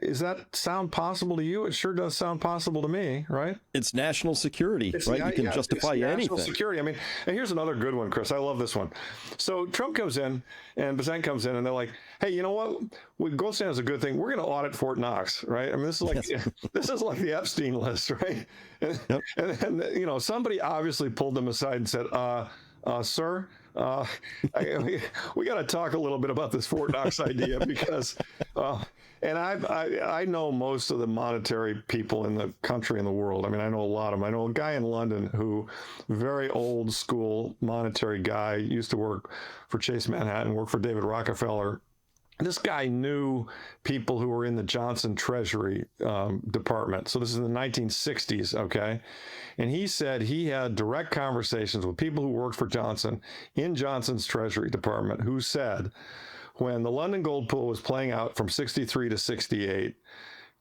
Does that sound possible to you? It sure does sound possible to me, right? It's national security, right? You can justify anything. National security. And here's another good one, Chris. I love this one. So Trump comes in and Bissent comes in, and they're like, hey, you know what? Gold standard is a good thing. We're going to audit Fort Knox, right? This is like this is like the Epstein list, right? And somebody obviously pulled them aside and said, sir, we got to talk a little bit about this Fort Knox idea because, and I know most of the monetary people in the country and the world. I know a lot of them. I know a guy in London who, very old school monetary guy, used to work for Chase Manhattan, worked for David Rockefeller. This guy knew people who were in the Johnson Treasury Department. So this is in the 1960s, okay? And he said he had direct conversations with people who worked for Johnson in Johnson's Treasury Department who said when the London gold pool was playing out from 63 to 68,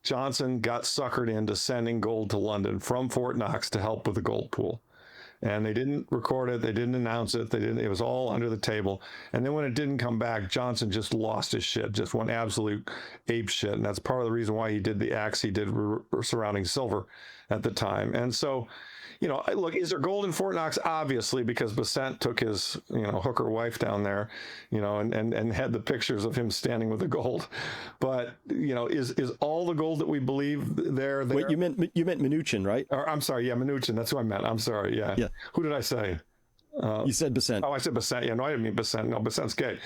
Johnson got suckered into sending gold to London from Fort Knox to help with the gold pool. And they didn't record it. They didn't announce it. It was all under the table. And then when it didn't come back, Johnson just lost his shit, just went absolute ape shit. And that's part of the reason why he did the acts he did surrounding silver at the time. And so, look, is there gold in Fort Knox? Obviously, because Bissent took his, hooker wife down there, and had the pictures of him standing with the gold. But, is all the gold that we believe there? Wait, you meant Mnuchin, right? Or, I'm sorry, yeah, Mnuchin. That's who I meant. I'm sorry, yeah. Who did I say? You said Bissent. Oh, I said Bissent. Yeah, no, I didn't mean Bissent. No, Bissent's gay.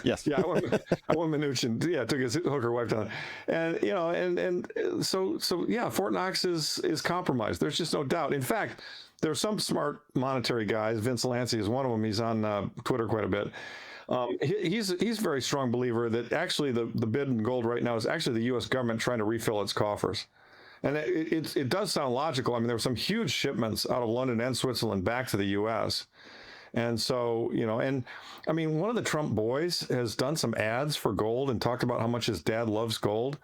Yes. Yeah, I went Mnuchin. Yeah, took his hooker wife down. And, so yeah, Fort Knox is compromised. There's just no doubt. In fact, there are some smart monetary guys. Vince Lanci is one of them. He's on Twitter quite a bit. He's a very strong believer that actually the bid in gold right now is actually the U.S. government trying to refill its coffers. And it does sound logical. There were some huge shipments out of London and Switzerland back to the U.S. And so, one of the Trump boys has done some ads for gold and talked about how much his dad loves gold.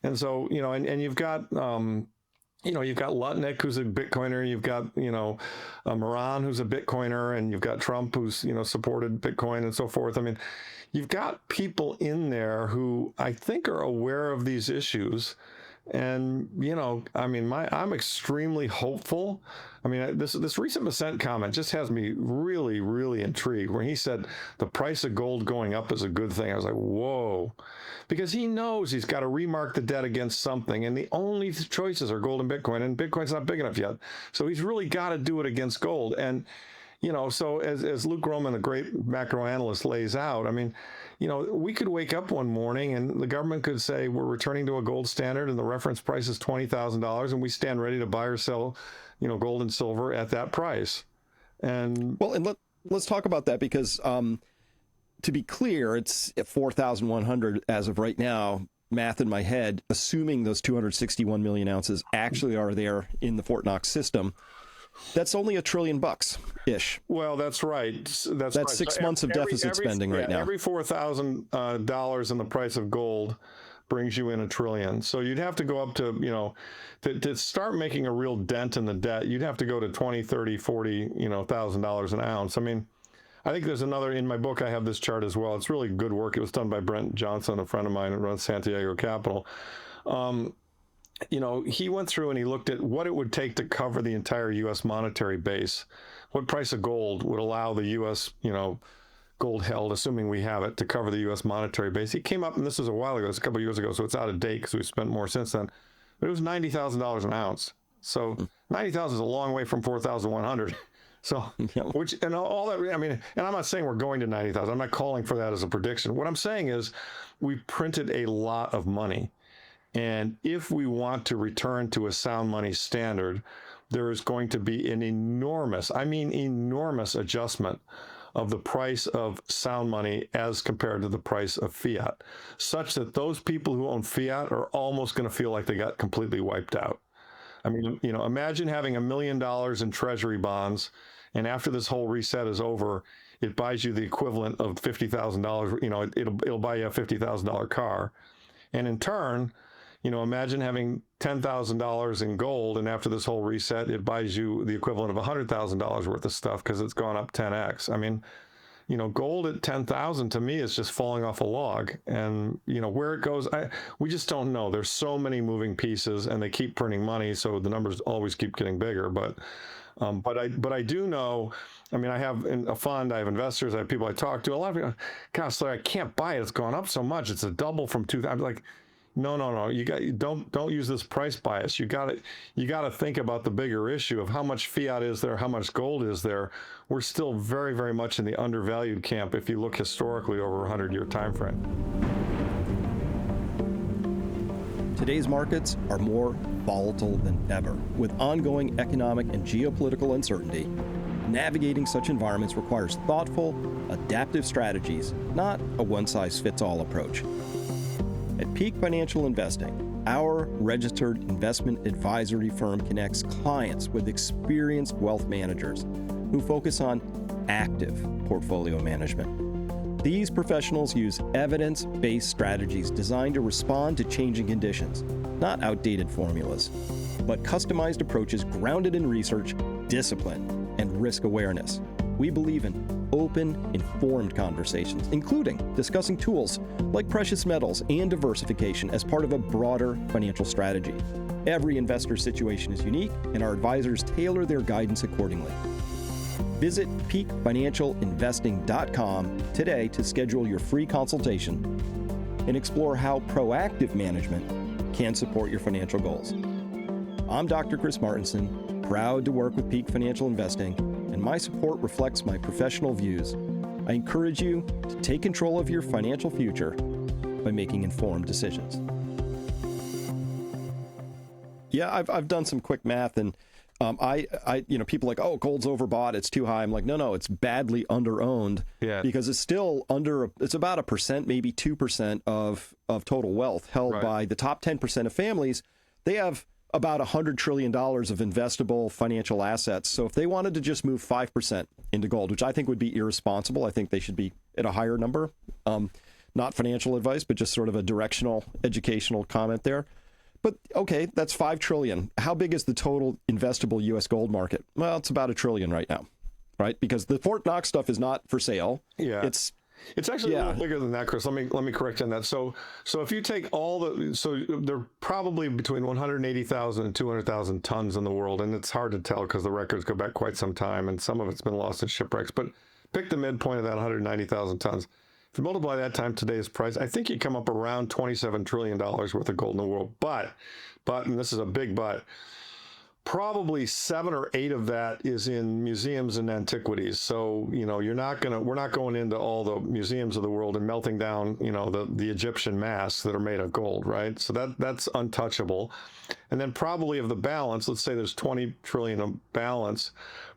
And so, and you've got, you've got Lutnick, who's a Bitcoiner. You've got, Moran, who's a Bitcoiner. And you've got Trump, who's, supported Bitcoin and so forth. You've got people in there who I think are aware of these issues. And, I'm extremely hopeful. This recent Bissent comment just has me really, really intrigued when he said the price of gold going up is a good thing. I was like, whoa, because he knows he's got to remark the debt against something. And the only choices are gold and Bitcoin's not big enough yet. So he's really got to do it against gold. And, so as Luke Roman, the great macro analyst, lays out, we could wake up one morning and the government could say we're returning to a gold standard and the reference price is $20,000 and we stand ready to buy or sell gold and silver at that price. And well, and let's talk about that because to be clear, it's at 4,100 as of right now. Math in my head, assuming those 261 million ounces actually are there in the Fort Knox system. That's only $1 trillion ish. Well, that's right. That's right. 6 months of deficit spending right now. Every $4,000 in the price of gold brings you in $1 trillion. So you'd have to go up to, to start making a real dent in the debt, you'd have to go to 20, 30, 40, $1,000 an ounce. I mean, I think there's another, in my book, I have this chart as well. It's really good work. It was done by Brent Johnson, a friend of mine who runs Santiago Capital. He went through and he looked at what it would take to cover the entire U.S. monetary base. What price of gold would allow the U.S., gold held, assuming we have it, to cover the U.S. monetary base. He came up, and this was a while ago, it's a couple of years ago, so it's out of date because we've spent more since then. But it was $90,000 an ounce. So 90,000 is a long way from 4,100. So, and all that, I mean, and I'm not saying we're going to 90,000. I'm not calling for that as a prediction. What I'm saying is we printed a lot of money. And if we want to return to a sound money standard, there is going to be an enormous adjustment of the price of sound money as compared to the price of fiat, such that those people who own fiat are almost going to feel like they got completely wiped out. I mean, imagine having $1 million in treasury bonds, and after this whole reset is over, it buys you the equivalent of $50,000. It'll buy you a $50,000 car, and in turn, imagine having $10,000 in gold, and after this whole reset, it buys you the equivalent of $100,000 worth of stuff because it's gone up 10x. I mean, gold at 10,000 to me is just falling off a log, and where it goes, we just don't know. There's so many moving pieces, and they keep printing money, so the numbers always keep getting bigger. But I do know. I mean, I have a fund, I have investors, I have people I talk to. A lot of people, gosh, I can't buy it. It's gone up so much. It's a double from 2,000. I'm like, no. Don't use this price bias. You got to think about the bigger issue of how much fiat is there, how much gold is there. We're still very, very much in the undervalued camp if you look historically over a 100-year time frame. Today's markets are more volatile than ever. With ongoing economic and geopolitical uncertainty, navigating such environments requires thoughtful, adaptive strategies, not a one-size-fits-all approach. At Peak Financial Investing, our registered investment advisory firm connects clients with experienced wealth managers who focus on active portfolio management. These professionals use evidence-based strategies designed to respond to changing conditions, not outdated formulas, but customized approaches grounded in research, discipline, and risk awareness. We believe in open, informed conversations, including discussing tools like precious metals and diversification as part of a broader financial strategy. Every investor situation is unique, and our advisors tailor their guidance accordingly. Visit peakfinancialinvesting.com today to schedule your free consultation and explore how proactive management can support your financial goals. I'm Dr. Chris Martenson, proud to work with Peak Financial Investing, and my support reflects my professional views. I encourage you to take control of your financial future by making informed decisions. Yeah, I've done some quick math, and people are like, oh, gold's overbought, it's too high. I'm like, no, it's badly underowned. Yeah. Because it's still it's about 1%, maybe 2% of total wealth held by the top 10% of families. They have about $100 trillion of investable financial assets. So if they wanted to just move 5% into gold, which I think would be irresponsible, I think they should be at a higher number. Not financial advice, but just sort of a directional, educational comment there. But okay, that's $5 trillion. How big is the total investable U.S. gold market? Well, it's about $1 trillion right now, right? Because the Fort Knox stuff is not for sale. Yeah. It's actually a little bigger than that, Chris. Let me correct you on that. So if you take so there are probably between 180,000 and 200,000 tons in the world, and it's hard to tell because the records go back quite some time, and some of it's been lost in shipwrecks. But pick the midpoint of that 190,000 tons. If you multiply that times today's price, I think you come up around $27 trillion worth of gold in the world. But, and this is a big but, probably 7 or 8 of that is in museums and antiquities. So, we're not going into all the museums of the world and melting down, the Egyptian masks that are made of gold, right? So that's untouchable. And then probably of the balance, let's say there's 20 trillion of balance,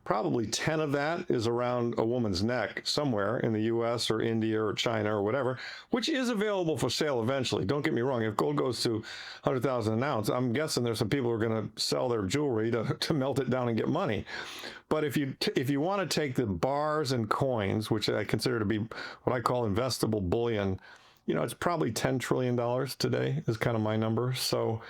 probably 10 of that is around a woman's neck somewhere in the US or India or China or whatever, which is available for sale eventually. Don't get me wrong. If gold goes to 100,000 an ounce, I'm guessing there's some people who are going to sell their jewelry to melt it down and get money. But if you want to take the bars and coins, which I consider to be what I call investable bullion, it's probably $10 trillion today is kind of my number. So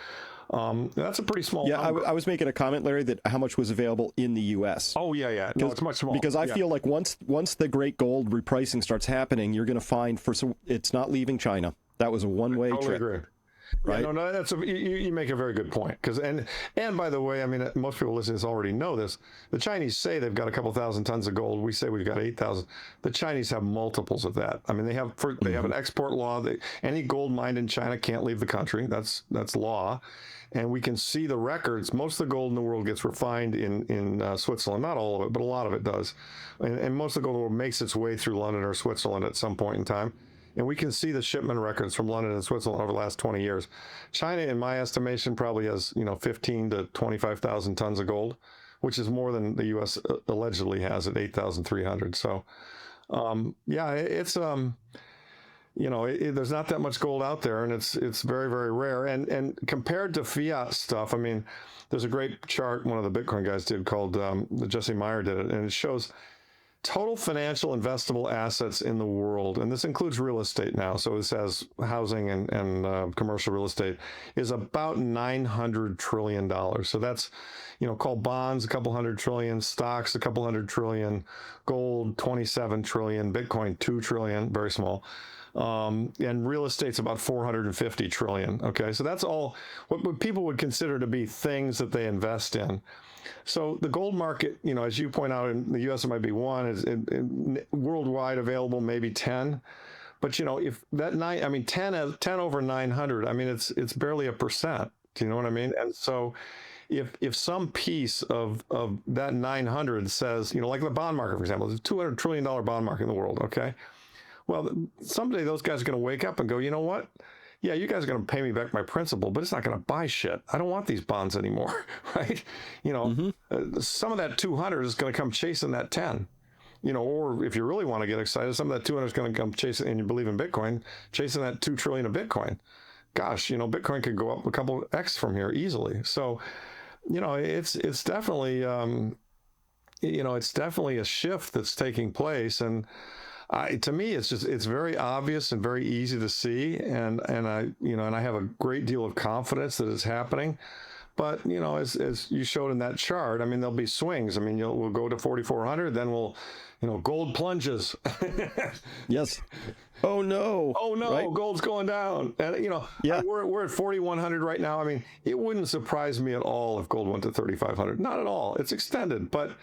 that's a pretty small number. I was making a comment, Larry, that how much was available in the U.S. Oh, yeah. No, it's much smaller. Because I feel like once the great gold repricing starts happening, you're going to find it's not leaving China. That was a one-way trip. Agree. Right? Yeah, no, you make a very good point. And by the way, I mean, most people listening to this already know this. The Chinese say they've got a couple thousand tons of gold. We say we've got 8,000. The Chinese have multiples of that. I mean, they have an export law. Any gold mined in China can't leave the country. That's law. And we can see the records. Most of the gold in the world gets refined in Switzerland. Not all of it, but a lot of it does. And most of the gold in the world makes its way through London or Switzerland at some point in time. And we can see the shipment records from London and Switzerland over the last 20 years. China, in my estimation, probably has 15 to 25,000 tons of gold, which is more than the U.S. allegedly has at 8,300. So, it's there's not that much gold out there, and it's very, very rare. And compared to fiat stuff, I mean, there's a great chart one of the Bitcoin guys did called Jesse Meyer did it, and it shows total financial investable assets in the world, and this includes real estate now, so this has housing and commercial real estate, is about $900 trillion. So that's, called bonds, a couple hundred trillion, stocks, a couple hundred trillion, gold, 27 trillion, Bitcoin, 2 trillion, very small. And real estate's about 450 trillion. Okay, so that's all what people would consider to be things that they invest in. So the gold market, as you point out, in the U.S. it might be 1, is worldwide available maybe 10. But if that 10 over 900, I mean it's barely a percent. Do you know what I mean? And so if some piece of that 900 says, like the bond market, for example, there's a $200 trillion bond market in the world. Okay. Well, someday those guys are going to wake up and go, you know what? Yeah, you guys are going to pay me back my principal, but it's not going to buy shit. I don't want these bonds anymore, right? Some of that 200 is going to come chasing that 10. Or if you really want to get excited, some of that 200 is going to come chasing, and you believe in Bitcoin, chasing that 2 trillion of Bitcoin. Gosh, Bitcoin could go up a couple X from here easily. So, it's definitely, it's definitely a shift that's taking place. And to me, it's very obvious and very easy to see, and I have a great deal of confidence that it's happening. But as you showed in that chart, I mean, there'll be swings. I mean, we'll go to 4,400, then gold plunges. Yes. Oh no! Right? Gold's going down, and we're at 4,100 right now. I mean, it wouldn't surprise me at all if gold went to 3,500. Not at all. It's extended, but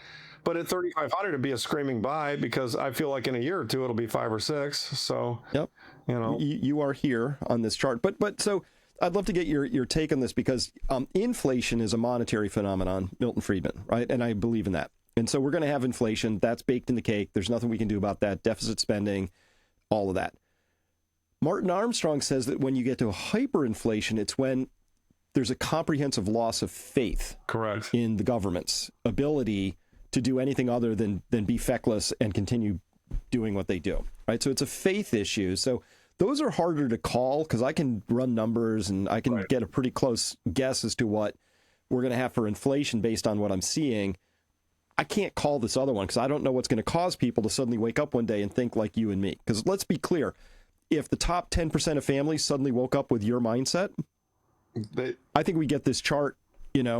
at 3,500 it'd be a screaming buy, because I feel like in a year or two it'll be 5 or 6. So yep, you are here on this chart, but so I'd love to get your take on this, because inflation is a monetary phenomenon, Milton Friedman, right? And I believe in that. And so we're going to have inflation. That's baked in the cake. There's nothing we can do about that. Deficit spending, all of that. Martin Armstrong says that when you get to hyperinflation, it's when there's a comprehensive loss of faith, correct, in the government's ability to do anything other than be feckless and continue doing what they do, right? So it's a faith issue. So those are harder to call, because I can run numbers and I can get a pretty close guess as to what we're going to have for inflation based on what I'm seeing. I can't call this other one because I don't know what's going to cause people to suddenly wake up one day and think like you and me. Because let's be clear, if the top 10% of families suddenly woke up with your mindset, I think we get this chart,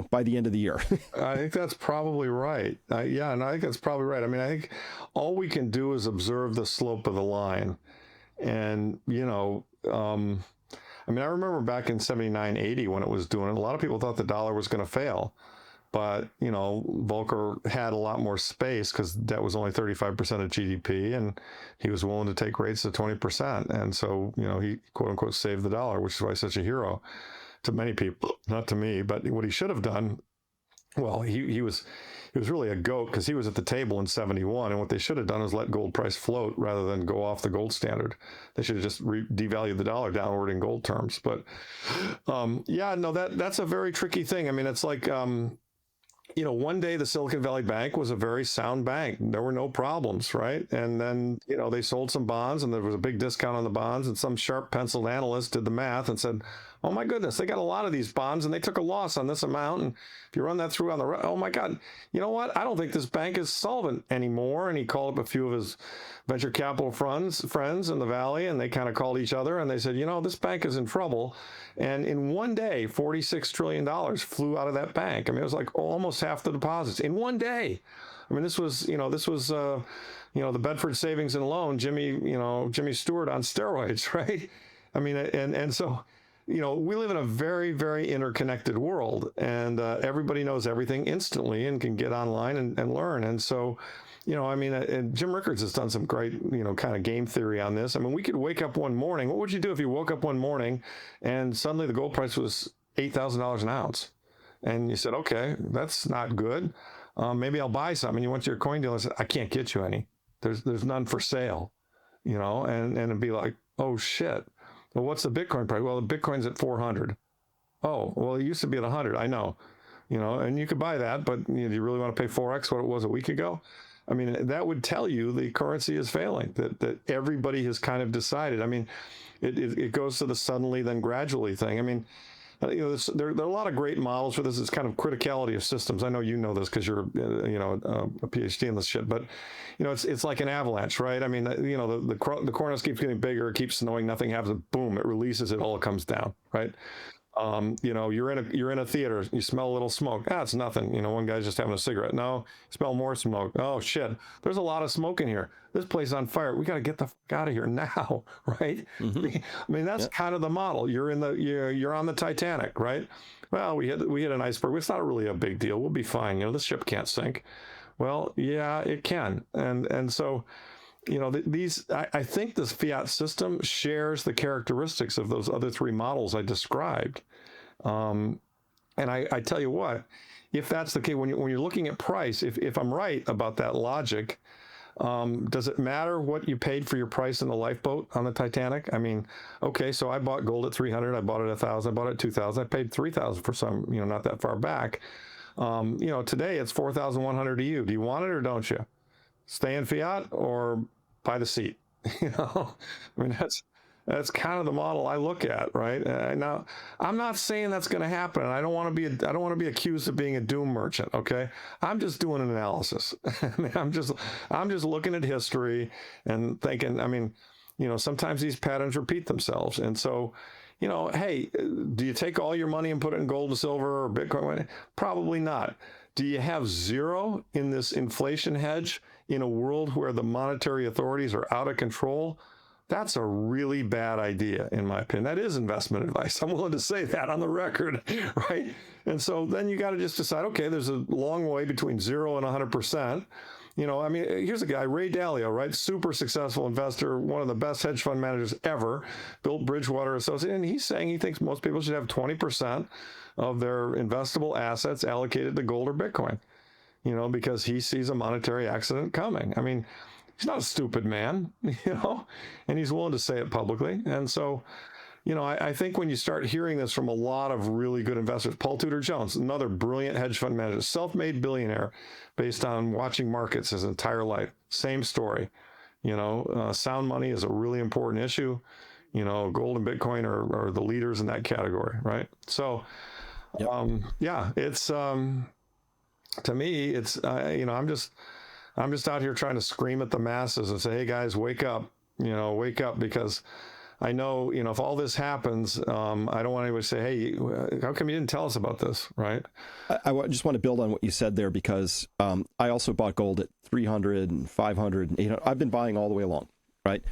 by the end of the year. I think that's probably right. And I think that's probably right. I mean, I think all we can do is observe the slope of the line. And, I remember back in 79, 80 when it was doing it, a lot of people thought the dollar was going to fail. But, Volcker had a lot more space because debt was only 35% of GDP, and he was willing to take rates to 20%. And so, he, quote unquote, saved the dollar, which is why he's such a hero to many people, not to me. But what he should have done Well, he was really a goat because he was at the table in 71, and what they should have done is let gold price float rather than go off the gold standard. They should have just devalued the dollar downward in gold terms. But yeah, no, that's a very tricky thing. I mean, it's like one day the Silicon Valley Bank was a very sound bank. There were no problems, right? And then, they sold some bonds and there was a big discount on the bonds, and some sharp penciled analyst did the math and said, oh my goodness, they got a lot of these bonds and they took a loss on this amount. And if you run that through on oh my God, you know what? I don't think this bank is solvent anymore. And he called up a few of his venture capital friends in the Valley, and they kind of called each other and they said, this bank is in trouble. And in one day, $46 trillion flew out of that bank. I mean, it was like almost half the deposits in one day. I mean, this was the Bedford Savings and Loan, Jimmy Stewart on steroids, right? I mean, and so, we live in a very, very interconnected world, and everybody knows everything instantly and can get online and learn. And so, and Jim Rickards has done some great, kind of game theory on this. I mean, we could wake up one morning. What would you do if you woke up one morning and suddenly the gold price was $8,000 an ounce? And you said, okay, that's not good. Maybe I'll buy some. And you went to your coin dealer and said, I can't get you any. There's none for sale, and it'd be like, oh shit. Well, what's the Bitcoin price? Well, the Bitcoin's at 400. Oh, well, it used to be at 100. I know, and you could buy that, but do you really want to pay 4x what it was a week ago? I mean, that would tell you the currency is failing, that everybody has kind of decided. I mean, it goes to the suddenly then gradually thing. I mean, there are a lot of great models for this. It's kind of criticality of systems. I know you know this because you're, a PhD in this shit. But, it's like an avalanche, right? I mean, the cornice keeps getting bigger. It keeps snowing. Nothing happens. Boom! It releases. It all comes down, right? You're in a theater. You smell a little smoke. It's nothing. One guy's just having a cigarette. No, you smell more smoke. Oh shit! There's a lot of smoke in here. This place is on fire. We got to get the fuck out of here now, right? Mm-hmm. I mean, that's kind of the model. You're on the Titanic, right? Well, we hit an iceberg. It's not really a big deal. We'll be fine. This ship can't sink. Well, yeah, it can. And so, I think this fiat system shares the characteristics of those other three models I described. And I tell you what, if that's the case, when you're looking at price, if I'm right about that logic, does it matter what you paid for your price in the lifeboat on the Titanic? I mean, okay, so I bought gold at 300, I bought it at 1,000, I bought it at 2,000, I paid 3,000 for some, not that far back. Today it's 4,100 to you. Do you want it or don't you? Stay in fiat or buy the seat? I mean, that's kind of the model I look at, right? Now, I'm not saying that's going to happen, and I don't want to be accused of being a doom merchant. Okay, I'm just doing an analysis. I mean, I'm just looking at history and thinking. I mean, sometimes these patterns repeat themselves, and so, hey, do you take all your money and put it in gold and silver or Bitcoin? Probably not. Do you have zero in this inflation hedge in a world where the monetary authorities are out of control? That's a really bad idea, in my opinion. That is investment advice. I'm willing to say that on the record, right? And so then you got to just decide, okay, there's a long way between 0 and 100%. I mean, here's a guy, Ray Dalio, right? Super successful investor, one of the best hedge fund managers ever, built Bridgewater Associates, and he's saying he thinks most people should have 20% of their investable assets allocated to gold or Bitcoin, because he sees a monetary accident coming. I mean, he's not a stupid man, and he's willing to say it publicly. And so, I think when you start hearing this from a lot of really good investors, Paul Tudor Jones, another brilliant hedge fund manager, self-made billionaire based on watching markets his entire life. Same story. Sound money is a really important issue. Gold and Bitcoin are the leaders in that category, right? So, yep. It's to me, it's I'm just out here trying to scream at the masses and say, hey guys, wake up, because I know, if all this happens, I don't want anybody to say, hey, how come you didn't tell us about this, right? I just want to build on what you said there, because I also bought gold at 300 and 500 and 800. I've been buying all the way along, right?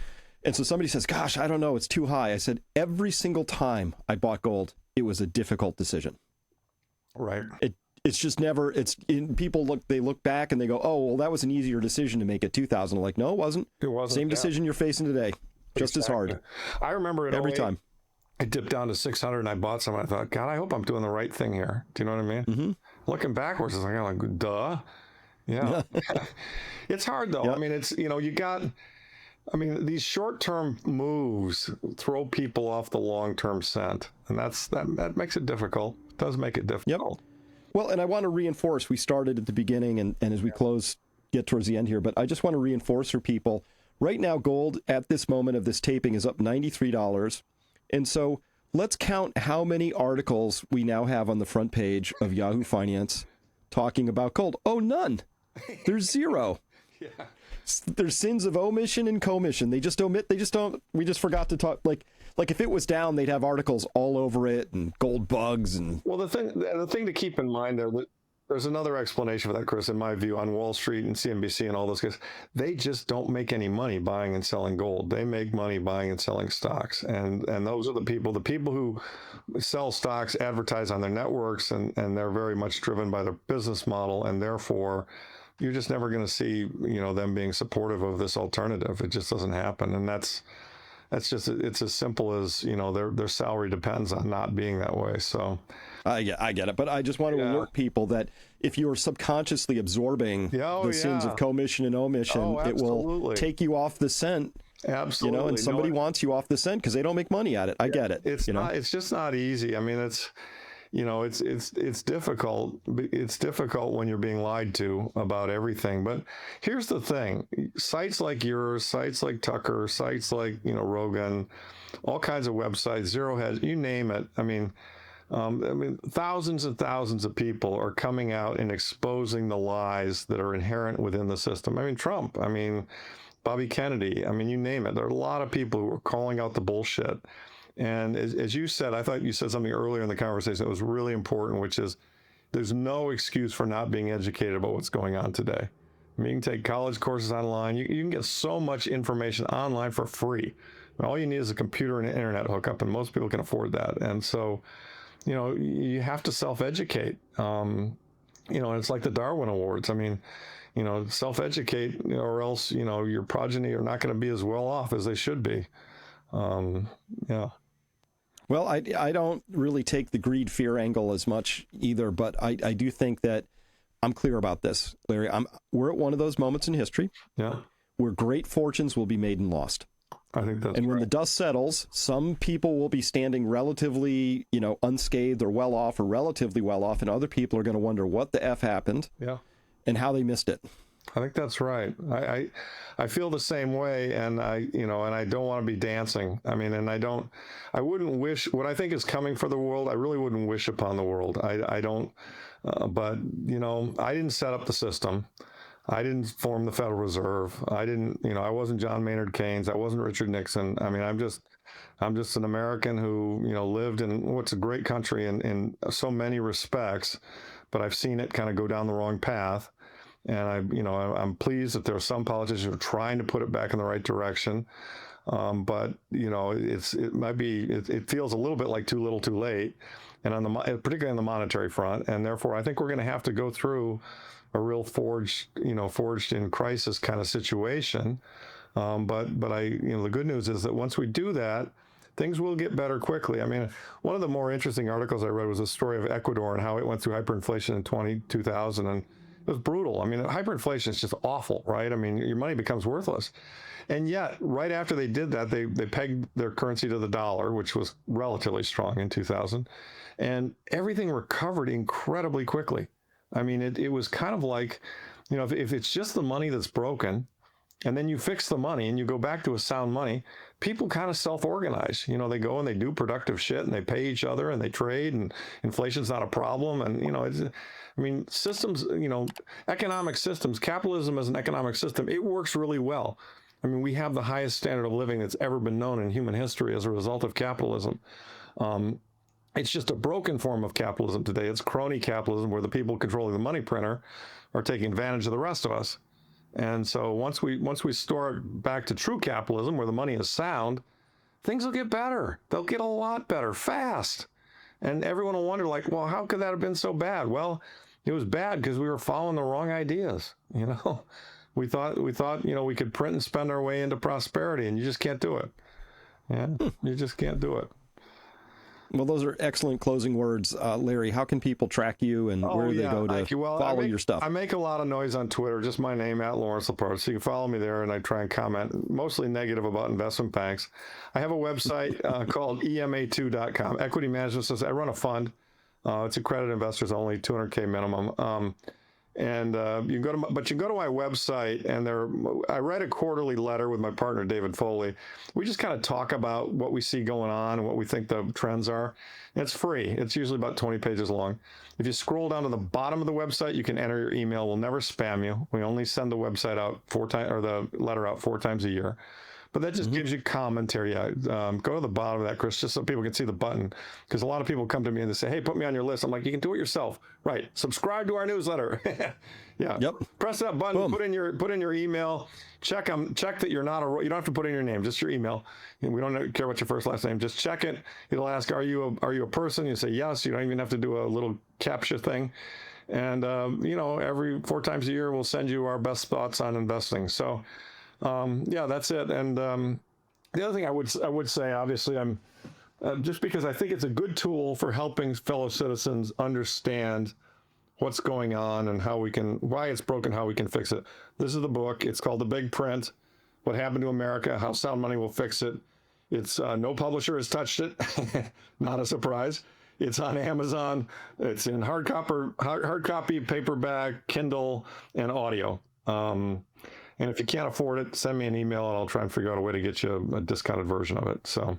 And so somebody says, gosh, I don't know, it's too high. I said, every single time I bought gold, it was a difficult decision. Right. It's just never, people look back and they go, oh, well, that was an easier decision to make at 2,000. I'm like, no, it wasn't. It wasn't. Same decision you're facing today. Just as hard. I remember it every time. I dipped down to 600 and I bought some. And I thought, God, I hope I'm doing the right thing here. Do you know what I mean? looking backwards, it's like, oh, duh. Yeah. It's hard though. Yep. I mean, it's, these short-term moves throw people off the long-term scent, and that makes it difficult. It does make it difficult. Yep. Well, and I want to reinforce, we started at the beginning and as we get towards the end here, but I just want to reinforce for people, right now, gold at this moment of this taping is up $93. And so let's count how many articles we now have on the front page of Yahoo Finance talking about gold. Oh, none. There's zero. Yeah. There's sins of omission and commission. They just omit. They just don't. We just forgot to talk. Like if it was down, they'd have articles all over it and gold bugs and. Well, the thing to keep in mind there's another explanation for that, Chris, in my view, on Wall Street and CNBC and all those guys. They just don't make any money buying and selling gold. They make money buying and selling stocks, and those are the people who sell stocks advertise on their networks, and they're very much driven by their business model, and therefore you're just never going to see, them being supportive of this alternative. It just doesn't happen. And it's as simple as, their salary depends on not being that way. So I get it. But I just want to alert people that if you're subconsciously absorbing the sins of commission and omission, it will take you off the scent. Absolutely. And somebody wants you off the scent because they don't make money at it. I get it. It's just not easy. I mean, it's difficult. It's difficult when you're being lied to about everything. But here's the thing: sites like yours, sites like Tucker, sites like Rogan, all kinds of websites, Zero Hedge, you name it. I mean, thousands and thousands of people are coming out and exposing the lies that are inherent within the system. I mean, Trump. I mean, Bobby Kennedy. I mean, you name it. There are a lot of people who are calling out the bullshit. And as you said, I thought you said something earlier in the conversation that was really important, which is there's no excuse for not being educated about what's going on today. I mean, you can take college courses online. You can get so much information online for free. All you need is a computer and an internet hookup, and most people can afford that. And so, you have to self-educate. And it's like the Darwin Awards. I mean, self-educate, or else, your progeny are not going to be as well off as they should be. Yeah. Well, I don't really take the greed fear angle as much either, but I do think that I'm clear about this, Larry. We're at one of those moments in history where great fortunes will be made and lost. I think that's And when the dust settles, some people will be standing relatively, unscathed or well off, or relatively well off, and other people are going to wonder what the F happened and how they missed it. I think that's right. I feel the same way, and I don't want to be dancing. I mean, and I wouldn't wish what I think is coming for the world. I really wouldn't wish upon the world. I don't, but I didn't set up the system. I didn't form the Federal Reserve. I wasn't John Maynard Keynes. I wasn't Richard Nixon. I mean, I'm just an American who, lived in what's a great country in so many respects, but I've seen it kind of go down the wrong path. And I'm pleased that there are some politicians who are trying to put it back in the right direction. But it feels a little bit like too little, too late, and particularly on the monetary front. And therefore, I think we're going to have to go through a real forged in crisis kind of situation. But the good news is that once we do that, things will get better quickly. I mean, one of the more interesting articles I read was a story of Ecuador and how it went through hyperinflation in 2000, and it was brutal. I mean, hyperinflation is just awful, right? I mean, your money becomes worthless. And yet, right after they did that, they pegged their currency to the dollar, which was relatively strong in 2000, and everything recovered incredibly quickly. I mean, it was kind of like, if it's just the money that's broken, and then you fix the money and you go back to a sound money, people kind of self-organize. They go and they do productive shit and they pay each other and they trade, and inflation's not a problem. And, systems, economic systems, capitalism as an economic system, it works really well. I mean, we have the highest standard of living that's ever been known in human history as a result of capitalism. It's just a broken form of capitalism today. It's crony capitalism, where the people controlling the money printer are taking advantage of the rest of us. And so once we store it back to true capitalism, where the money is sound, things will get better. They'll get a lot better fast. And everyone will wonder, like, well, how could that have been so bad? Well, it was bad because we were following the wrong ideas. We thought we could print and spend our way into prosperity, and you just can't do it. Yeah, you just can't do it. Well, those are excellent closing words, Larry. How can people track you, and where do they go to follow your stuff? I make a lot of noise on Twitter, just my name, @LawrenceLaporte. So you can follow me there, and I try and comment, mostly negative about investment banks. I have a website called EMA2.com, Equity Management System. I run a fund. It's accredited investors only, 200K minimum. And you can go to my website, and I write a quarterly letter with my partner David Foley. We just kind of talk about what we see going on and what we think the trends are. And it's free. It's usually about 20 pages long. If you scroll down to the bottom of the website, you can enter your email. We'll never spam you. We only send the website out the letter out 4 times a year. But that just gives you commentary. Go to the bottom of that, Chris, just so people can see the button. Because a lot of people come to me and they say, hey, put me on your list. I'm like, you can do it yourself. Right. Subscribe to our newsletter. Yeah. Yep. Press that button, Boom. put in your email, check that you're not you don't have to put in your name, just your email. And we don't care what your first, last name. Just check it. It'll ask, are you a person? You say yes. You don't even have to do a little CAPTCHA thing. And, every 4 times a year, we'll send you our best thoughts on investing. So, that's it. And the other thing I would say, obviously, I'm just because I think it's a good tool for helping fellow citizens understand what's going on and why it's broken, how we can fix it. This is the book. It's called The Big Print: What Happened to America, How Sound Money Will Fix It. It's no publisher has touched it. Not a surprise. It's on Amazon. It's in hard copy, paperback, Kindle, and audio. And if you can't afford it, send me an email and I'll try and figure out a way to get you a discounted version of it. So,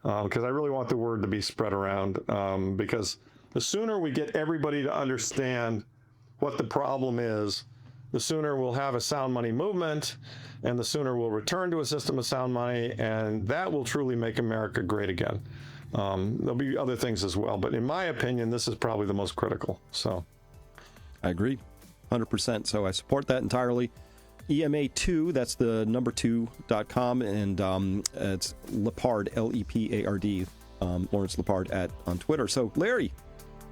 because I really want the word to be spread around, because the sooner we get everybody to understand what the problem is, the sooner we'll have a sound money movement, and the sooner we'll return to a system of sound money, and that will truly make America great again. There'll be other things as well, but in my opinion, this is probably the most critical. So, I agree, 100%. So I support that entirely. EMA2, that's the number 2.com, and it's Lepard, Lepard, Lawrence Lepard on Twitter. So, Larry,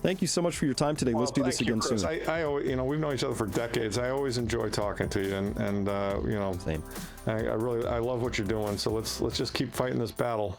thank you so much for your time today. Let's do this again soon. I we've known each other for decades. I always enjoy talking to you, and Same. I love what you're doing. So let's just keep fighting this battle.